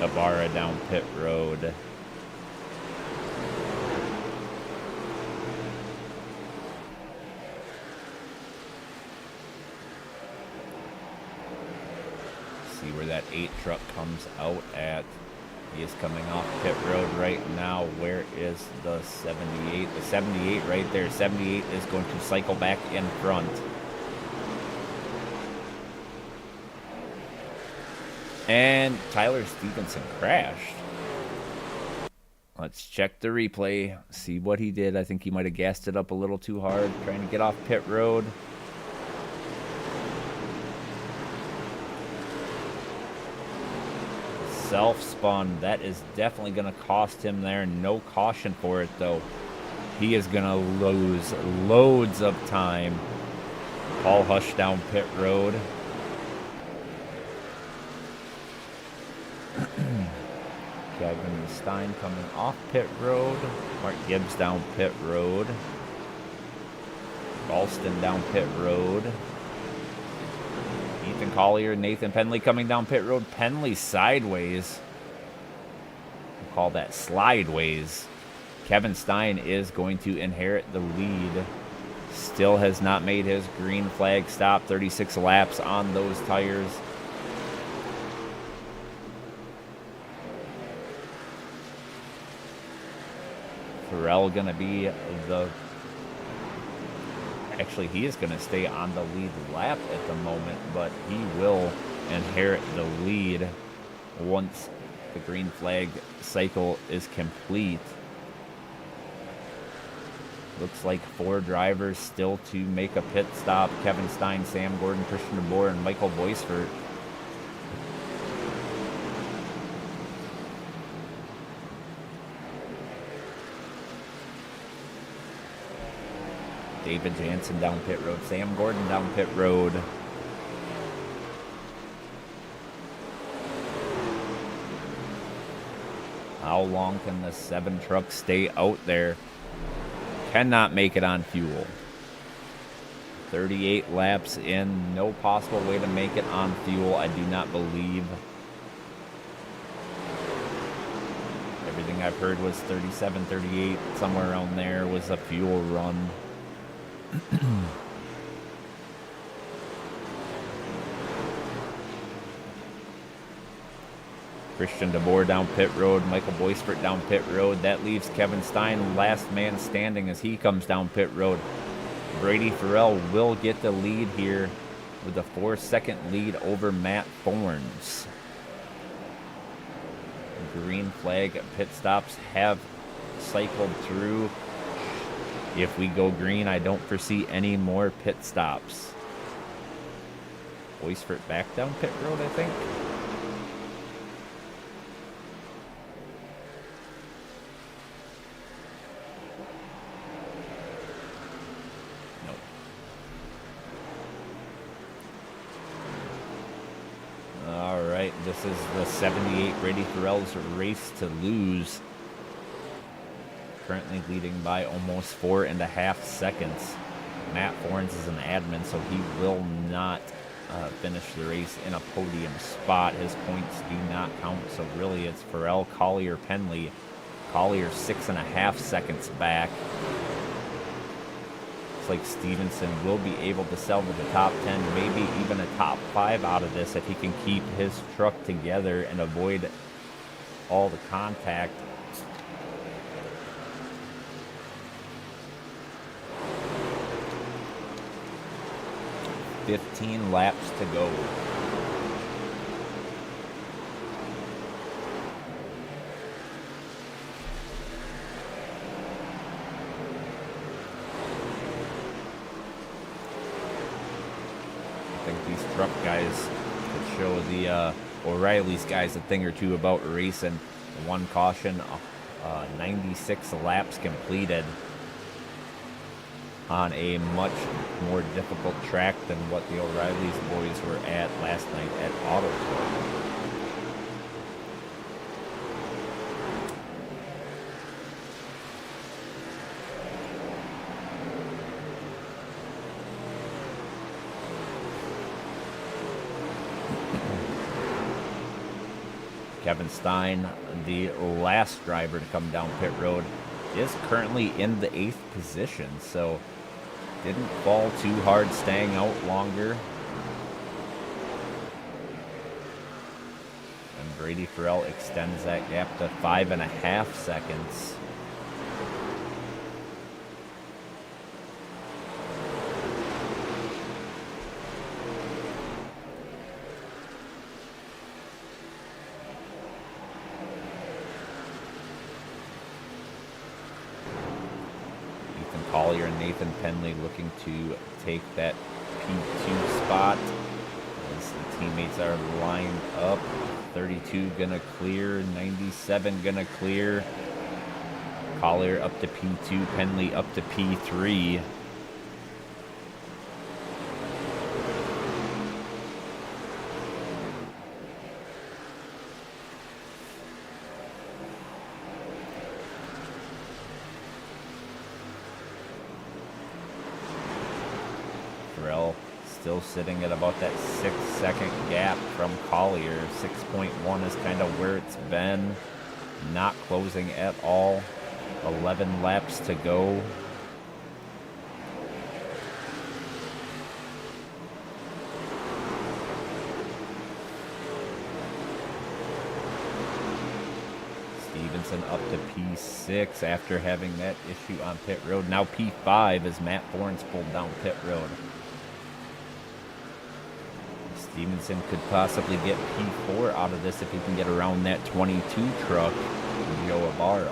Ibarra down pit road. See where that 8 truck comes out at. He is coming off pit road right now. Where is the 78? The 78 right there. 78 is going to cycle back in front. And Tyler Stevenson crashed. Let's check the replay. See what he did. I think he might have gassed it up a little too hard, trying to get off pit road. Self-spun. That is definitely going to cost him there. No caution for it, though. He is going to lose loads of time. Paul Hush down pit road. Kevin Stein coming off pit road. Mark Gibbs down pit road. Ralston down pit road. Ethan Collier, Nathan Penley coming down pit road. Penley sideways. We'll call that slideways. Kevin Stein is going to inherit the lead. Still has not made his green flag stop. 36 laps on those tires. Farrell going to be the... Actually, he is going to stay on the lead lap at the moment, but he will inherit the lead once the green flag cycle is complete. Looks like 4 drivers still to make a pit stop. Kevin Stein, Sam Gordon, Christian DeBoer, and Michael Boisfort. David Jansen down pit road. Sam Gordon down pit road. How long can the 7 truck stay out there? Cannot make it on fuel. 38 laps in. No possible way to make it on fuel, I do not believe. Everything I've heard was 37, 38, somewhere around there was a fuel run. Christian DeBoer down pit road. Michael Boisfort down pit road. That leaves Kevin Stein last man standing as he comes down pit road. Brady Farrell will get the lead here with a 4-second lead over Matt Thorns. Green flag pit stops have cycled through. If we go green, I don't foresee any more pit stops. Boisfort back down pit road, I think. Nope. All right, this is the 78 Brady Farrell's race to lose. Currently leading by almost 4.5 seconds. Matt Thorns is an admin, so he will not finish the race in a podium spot. His points do not count, so really it's Farrell, Collier, Penley. Collier 6.5 seconds back. Looks like Stevenson will be able to salvage a top 10, maybe even a top 5 out of this if he can keep his truck together and avoid all the contact. 15 laps to go. truck guys to show the O'Reilly's guys a thing or two about racing. One caution, 96 laps completed on a much more difficult track than what the O'Reilly's boys were at last night at Autosport. Kevin Stein, the last driver to come down pit road, is currently in the 8th position, so didn't fall too hard, staying out longer. And Brady Farrell extends that gap to 5.5 seconds. Collier and Nathan Penley looking to take that P2 spot as the teammates are lined up. 32 gonna clear, 97 gonna clear. Collier up to P2, Penley up to P3. Still sitting at about that 6-second gap from Collier. 6.1 is kind of where it's been. Not closing at all. 11 laps to go. Stevenson up to P6 after having that issue on pit road. Now P5 as Matt Bourne's pulled down pit road. Stevenson could possibly get P4 out of this if he can get around that 22 truck from Joe Ibarra.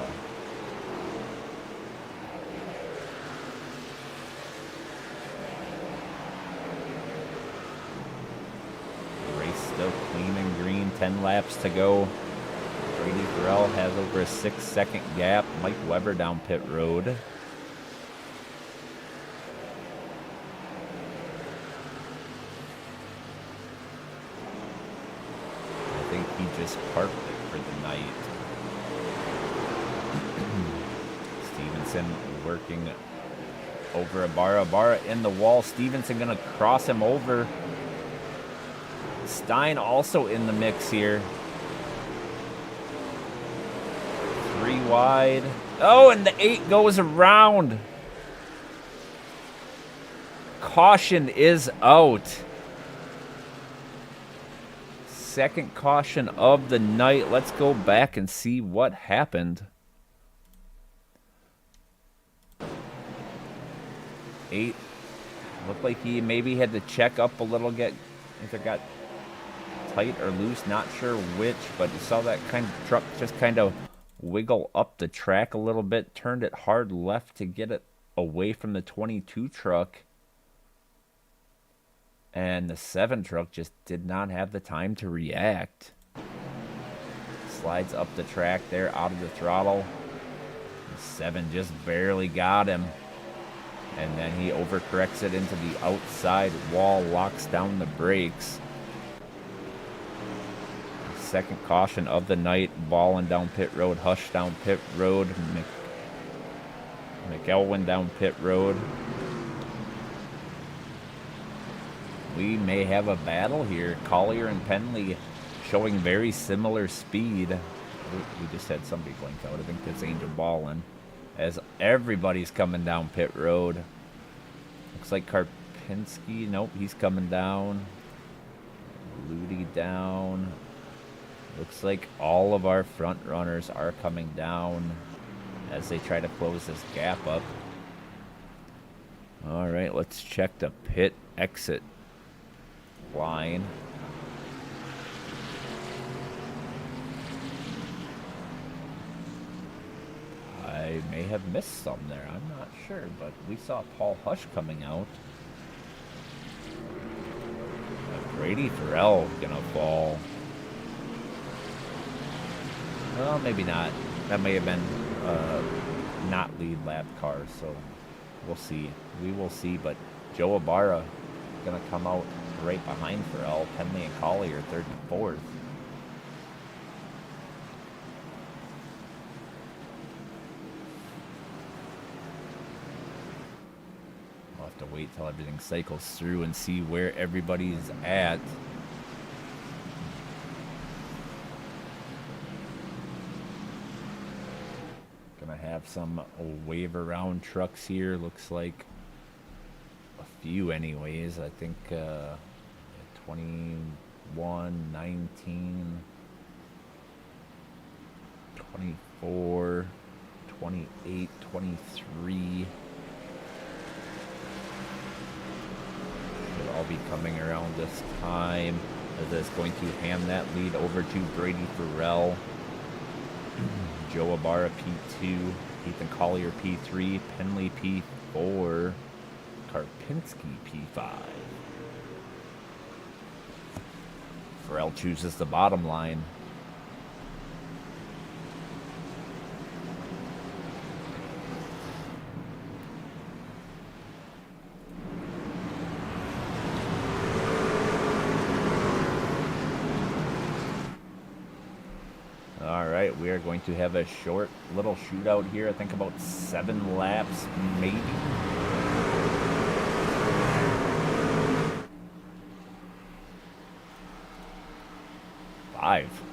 Race still clean and green, 10 laps to go. Brady Farrell has over a 6-second gap. Mike Weber down pit road. Just parked it for the night. Stevenson working over Ibarra. Ibarra in the wall. Stevenson gonna cross him over. Stein also in the mix here. 3 wide. Oh, and the 8 goes around. Caution is out. Second caution of the night. Let's go back and see what happened. 8 looked like he maybe had to check up a little, get if it got tight or loose, not sure which, but you saw that kind of truck just kind of wiggle up the track a little bit, turned it hard left to get it away from the 22 truck. And the 7 truck just did not have the time to react. Slides up the track there, out of the throttle. The 7 just barely got him. And then he overcorrects it into the outside wall, locks down the brakes. Second caution of the night, Ballin down pit road, Hush down pit road, McElwin down pit road. We may have a battle here. Collier and Penley showing very similar speed. We just had somebody blink out. I think that's Angel Ballin. As everybody's coming down pit road. Looks like Karpinski. Nope, he's coming down. Ludi down. Looks like all of our front runners are coming down as they try to close this gap up. All right, let's check the pit exit line. I may have missed some there. I'm not sure, but we saw Paul Hush coming out. Brady Farrell gonna fall. Well, maybe not. That may have been not lead lap car, so we'll see. We will see, but Joe Ibarra gonna come out right behind Farrell. Penley and Collier third and fourth. We'll have to wait till everything cycles through and see where everybody's at. Gonna have some wave around trucks here. Looks like a few anyways. I think 21, 19, 24, 28, 23. Should all be coming around this time. As it's going to hand that lead over to Brady Farrell. Joe Ibarra P2, Ethan Collier P3, Penley P4, Karpinski P5. Farrell chooses the bottom line. Alright, we are going to have a short little shootout here. I think about 7 laps, maybe.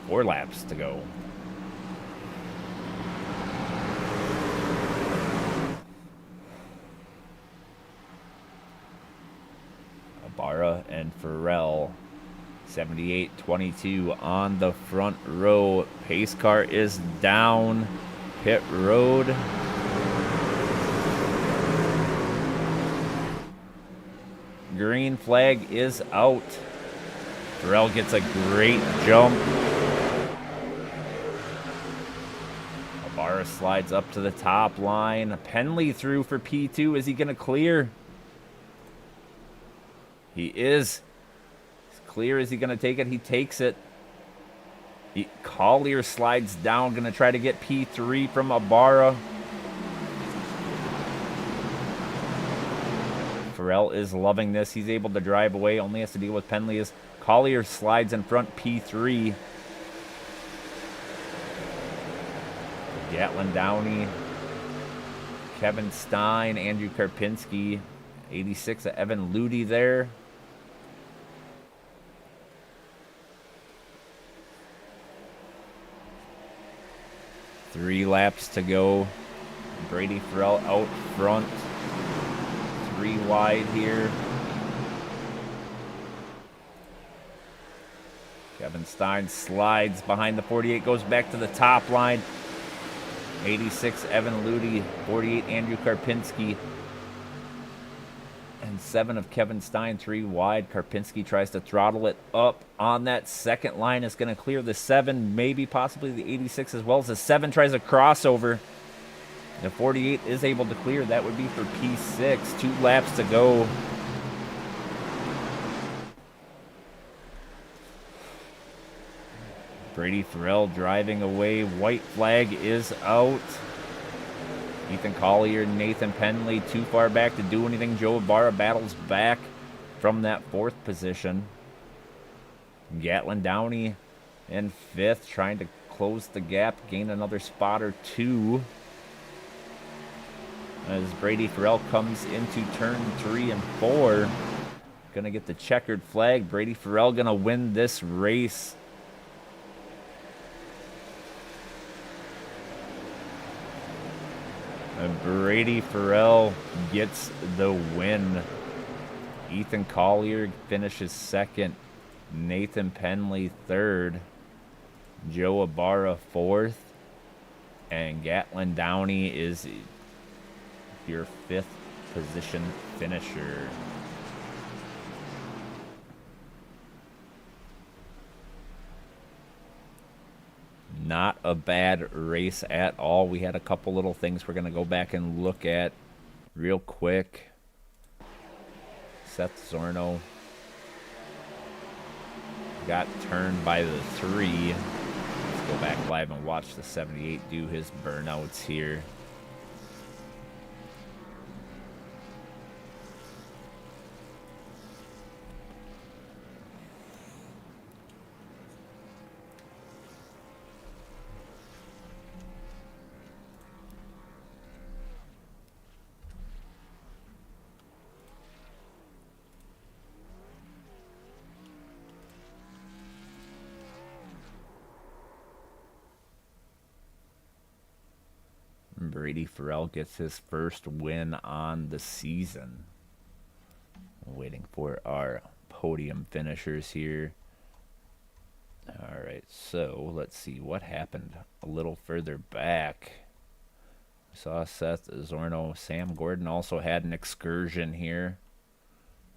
4 laps to go. Ibarra and Farrell. 78-22 on the front row. Pace car is down pit road. Green flag is out. Farrell gets a great jump. Ibarra slides up to the top line. Penley through for P2. Is he going to clear? He is. Clear. Is he going to take it? He takes it. Collier slides down. Going to try to get P3 from Ibarra. Farrell is loving this. He's able to drive away. Only has to deal with Penley. As Collier slides in front P3. Gatlin Downey. Kevin Stein. Andrew Karpinski. 86 of Evan Ludi there. Three laps to go. Brady Farrell out front. 3 wide here. Kevin Stein slides behind the 48, goes back to the top line. 86 Evan Ludi, 48 Andrew Karpinski, and 7 of Kevin Stein, 3 wide. Karpinski tries to throttle it up on that second line. Is going to clear the 7, maybe possibly the 86 as well. As the 7 tries a crossover. The 48 is able to clear. That would be for P6. 2 laps to go. Brady Farrell driving away. White flag is out. Ethan Collier, Nathan Penley too far back to do anything. Joe Ibarra battles back from that 4th position. Gatlin Downey in 5th, trying to close the gap, gain another spot or 2. As Brady Farrell comes into turn 3 and 4. Gonna get the checkered flag. Brady Farrell gonna win this race. And Brady Farrell gets the win. Ethan Collier finishes 2nd. Nathan Penley 3rd. Joe Ibarra 4th. And Gatlin Downey is your 5th position finisher. Not a bad race at all. We had a couple little things we're going to go back and look at real quick. Seth Zorno. got turned by the 3. Let's go back live and watch the 78 do his burnouts here. Brady Farrell gets his first win on the season. Waiting for our podium finishers here. All right, so let's see what happened a little further back. We saw Seth Zorno. Sam Gordon also had an excursion here.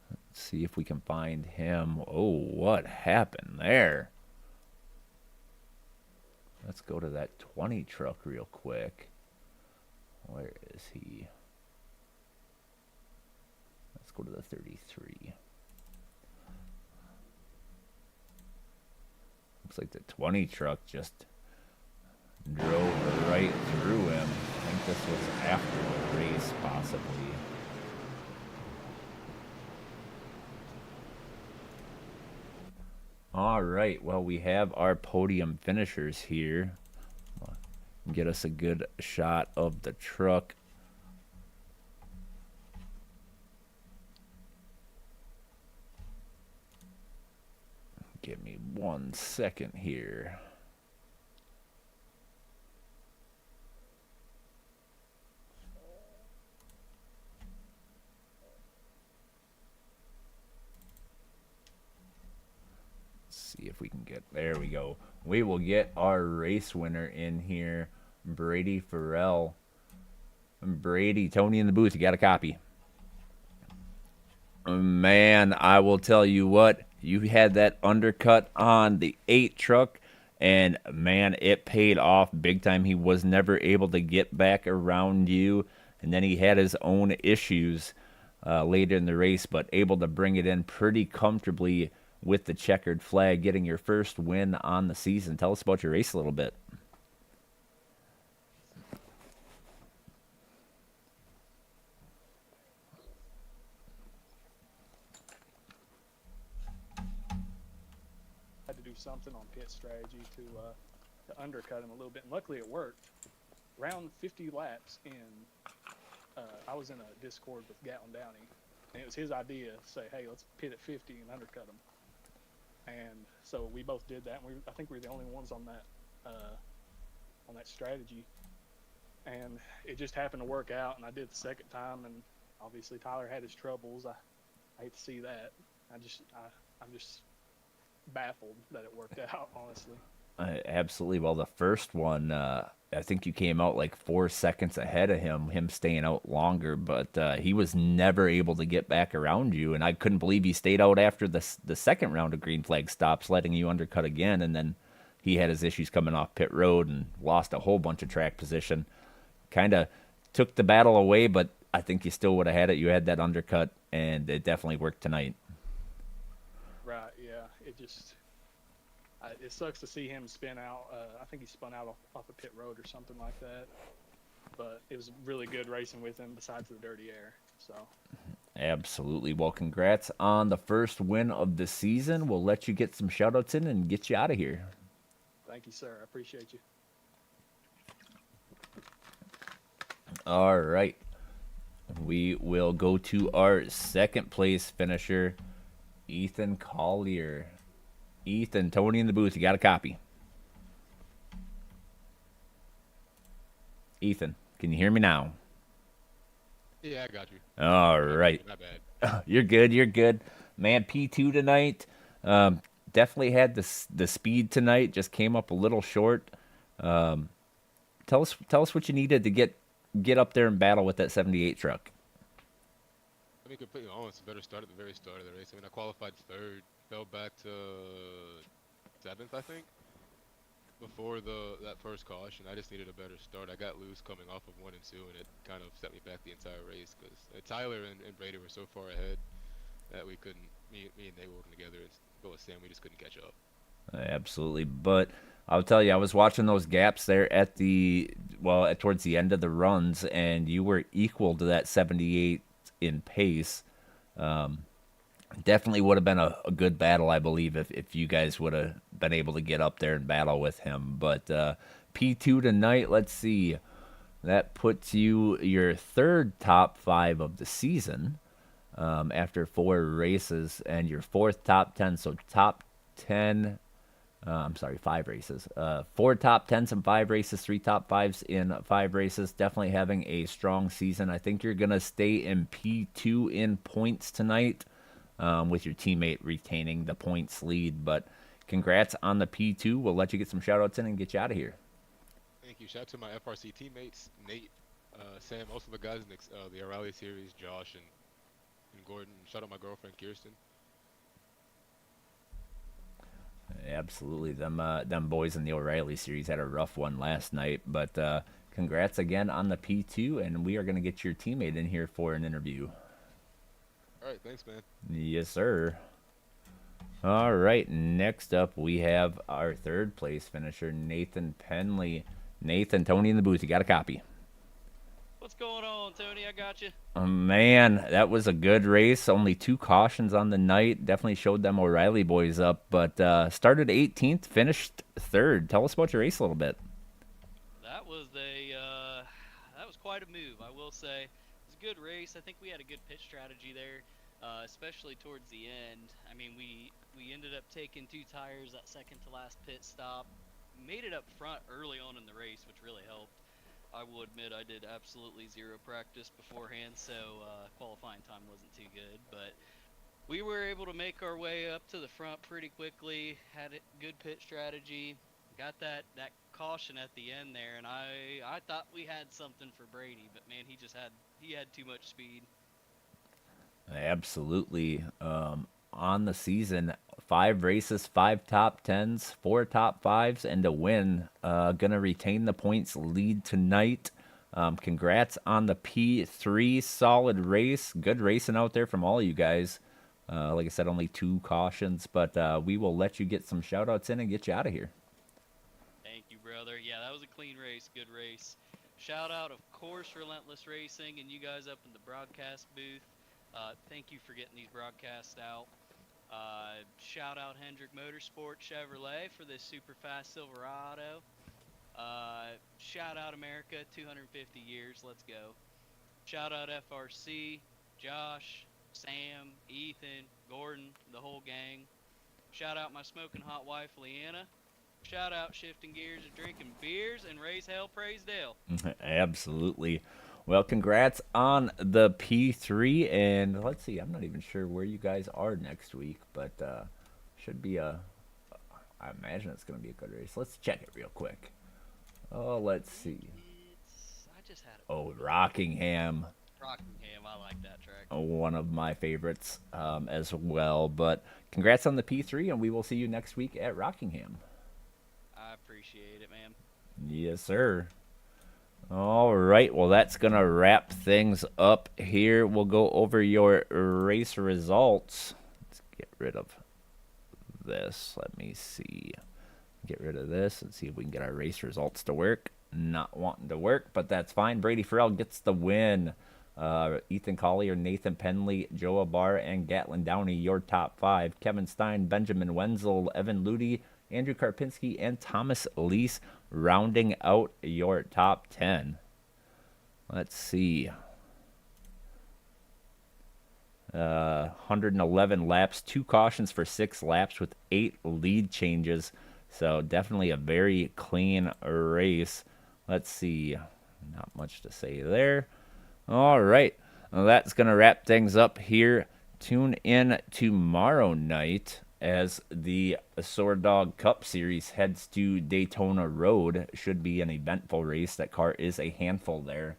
Let's see if we can find him. Oh, what happened there? Let's go to that 20 truck real quick. Where is he? Let's go to the 33. Looks like the 20 truck just drove right through him. I think this was after the race, possibly. All right, well, we have our podium finishers here. Get us a good shot of the truck. Give me 1 second here. See if we can get, there we go. We will get our race winner in here, Brady Farrell. Brady, Tony in the booth, you got a copy. Man, I will tell you what, you had that undercut on the 8 truck, and man, it paid off big time. He was never able to get back around you, and then he had his own issues later in the race, but able to bring it in pretty comfortably with the checkered flag, getting your first win on the season. Tell us about your race a little bit. Had to do something on pit strategy to undercut him a little bit, and luckily it worked. Around 50 laps in, I was in a Discord with Gatlin Downey, and it was his idea to say, hey, let's pit at 50 and undercut him. And so we both did that, and I think we were the only ones on that strategy. And it just happened to work out, and I did the second time, and obviously Tyler had his troubles. I hate to see that. I'm just baffled that it worked out, honestly. Absolutely. Well, the first one, I think you came out like 4 seconds ahead of him staying out longer, but he was never able to get back around you, and I couldn't believe he stayed out after the second round of green flag stops, letting you undercut again, and then he had his issues coming off pit road and lost a whole bunch of track position. Kind of took the battle away, but I think you still would have had it. You had that undercut, and it definitely worked tonight. Right, yeah. It sucks to see him spin out. I think he spun out off a pit road or something like that. But it was really good racing with him besides the dirty air. So. Absolutely. Well, congrats on the first win of the season. We'll let you get some shout-outs in and get you out of here. Thank you, sir. I appreciate you. All right. We will go to our second place finisher, Ethan Collier. Ethan, Tony in the booth, you got a copy. Ethan, can you hear me now? Yeah, I got you. All right. My bad. You're good. Man, P2 tonight. Definitely had the speed tonight. Just came up a little short. Tell us what you needed to get up there and battle with that 78 truck. I mean, completely honest, a better start at the very start of the race. I mean, I qualified third, fell back to 7th, I think, before that first caution. I just needed a better start. I got loose coming off of 1 and 2, and it kind of set me back the entire race because Tyler and Brady were so far ahead that we couldn't me and they were working together. And go with Sam, we just couldn't catch up. Absolutely, but I'll tell you, I was watching those gaps there towards the end of the runs, and you were equal to that 78 in pace. Definitely would have been a good battle, I believe, if you guys would have been able to get up there and battle with him. But P2 tonight, let's see. That puts you your third top 5 of the season after 4 races, and your fourth top 10. So top 10, 5 races. 4 top 10s in 5 races, 3 top 5s in 5 races. Definitely having a strong season. I think you're going to stay in P2 in points tonight. With your teammate retaining the points lead. But congrats on the P2. We'll let you get some shout-outs in and get you out of here. Thank you. Shout out to my FRC teammates, Nate, Sam, most of the guys in the O'Reilly series, Josh and Gordon. Shout out my girlfriend, Kirsten. Absolutely. Them boys in the O'Reilly series had a rough one last night. But congrats again on the P2, and we are going to get your teammate in here for an interview. All right, thanks, man. Yes, sir. All right, next up we have our third place finisher, Nathan Penley. Nathan, Tony in the booth, you got a copy. What's going on, Tony? I got you. Oh, man, that was a good race. Only 2 cautions on the night. Definitely showed them O'Reilly boys up, but started 18th, finished 3rd. Tell us about your race a little bit. That was quite a move, I will say. It was a good race. I think we had a good pit strategy there, especially towards the end. I mean, we ended up taking 2 tires that second to last pit stop. Made it up front early on in the race, which really helped. I will admit I did absolutely 0 practice beforehand, so qualifying time wasn't too good. But we were able to make our way up to the front pretty quickly, had a good pit strategy, got that caution at the end there, and I thought we had something for Brady, but man, he had too much speed. Absolutely. On the season, 5 races, 5 top 10s, 4 top 5s, and a win. Gonna retain the points lead tonight. Congrats on the P3. Solid race. Good racing out there from all you guys. Like I said, only 2 cautions, but we will let you get some shout-outs in and get you out of here. Thank you, brother. Yeah, that was a clean race. Good race. Shout out, of course, Relentless Racing and you guys up in the broadcast booth. Thank you for getting these broadcasts out. Shout out Hendrick Motorsport Chevrolet for this super fast Silverado. Shout out America, 250 years. Let's go. Shout out FRC, Josh, Sam, Ethan, Gordon, the whole gang. Shout out my smoking hot wife, Leanna. Shout out Shifting Gears and Drinking Beers, and raise hell, praise Dale. Absolutely. Well, congrats on the P3, and let's see, I'm not even sure where you guys are next week, but should be I imagine it's going to be a good race. Let's check it real quick. Oh, let's see. Rockingham. Rockingham, I like that track. One of my favorites as well, but congrats on the P3, and we will see you next week at Rockingham. I appreciate it, man. Yes, sir. All right, well, that's going to wrap things up here. We'll go over your race results. Let's get rid of this. Let me see. Get rid of this and see if we can get our race results to work. Not wanting to work, but that's fine. Brady Farrell gets the win. Ethan Collier, Nathan Penley, Joe Abar, and Gatlin Downey, your top 5. Kevin Stein, Benjamin Wenzel, Evan Ludy, Andrew Karpinski, and Thomas Lease rounding out your top 10. Let's see. 111 laps, 2 cautions for 6 laps with 8 lead changes. So definitely a very clean race. Let's see. Not much to say there. All right. Well, that's going to wrap things up here. Tune in tomorrow night as the Sword Dog Cup Series heads to Daytona Road. Should be an eventful race. That car is a handful there.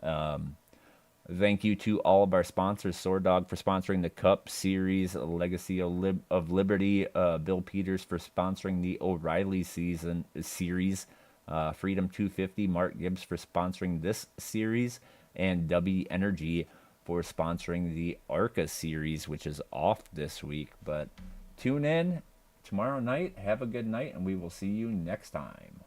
Thank you to all of our sponsors. Sword Dog for sponsoring the Cup Series, Legacy of Liberty, Bill Peters for sponsoring the O'Reilly series, Freedom 250, Mark Gibbs for sponsoring this series, and W Energy for sponsoring the ARCA Series, which is off this week. But tune in tomorrow night. Have a good night, and we will see you next time.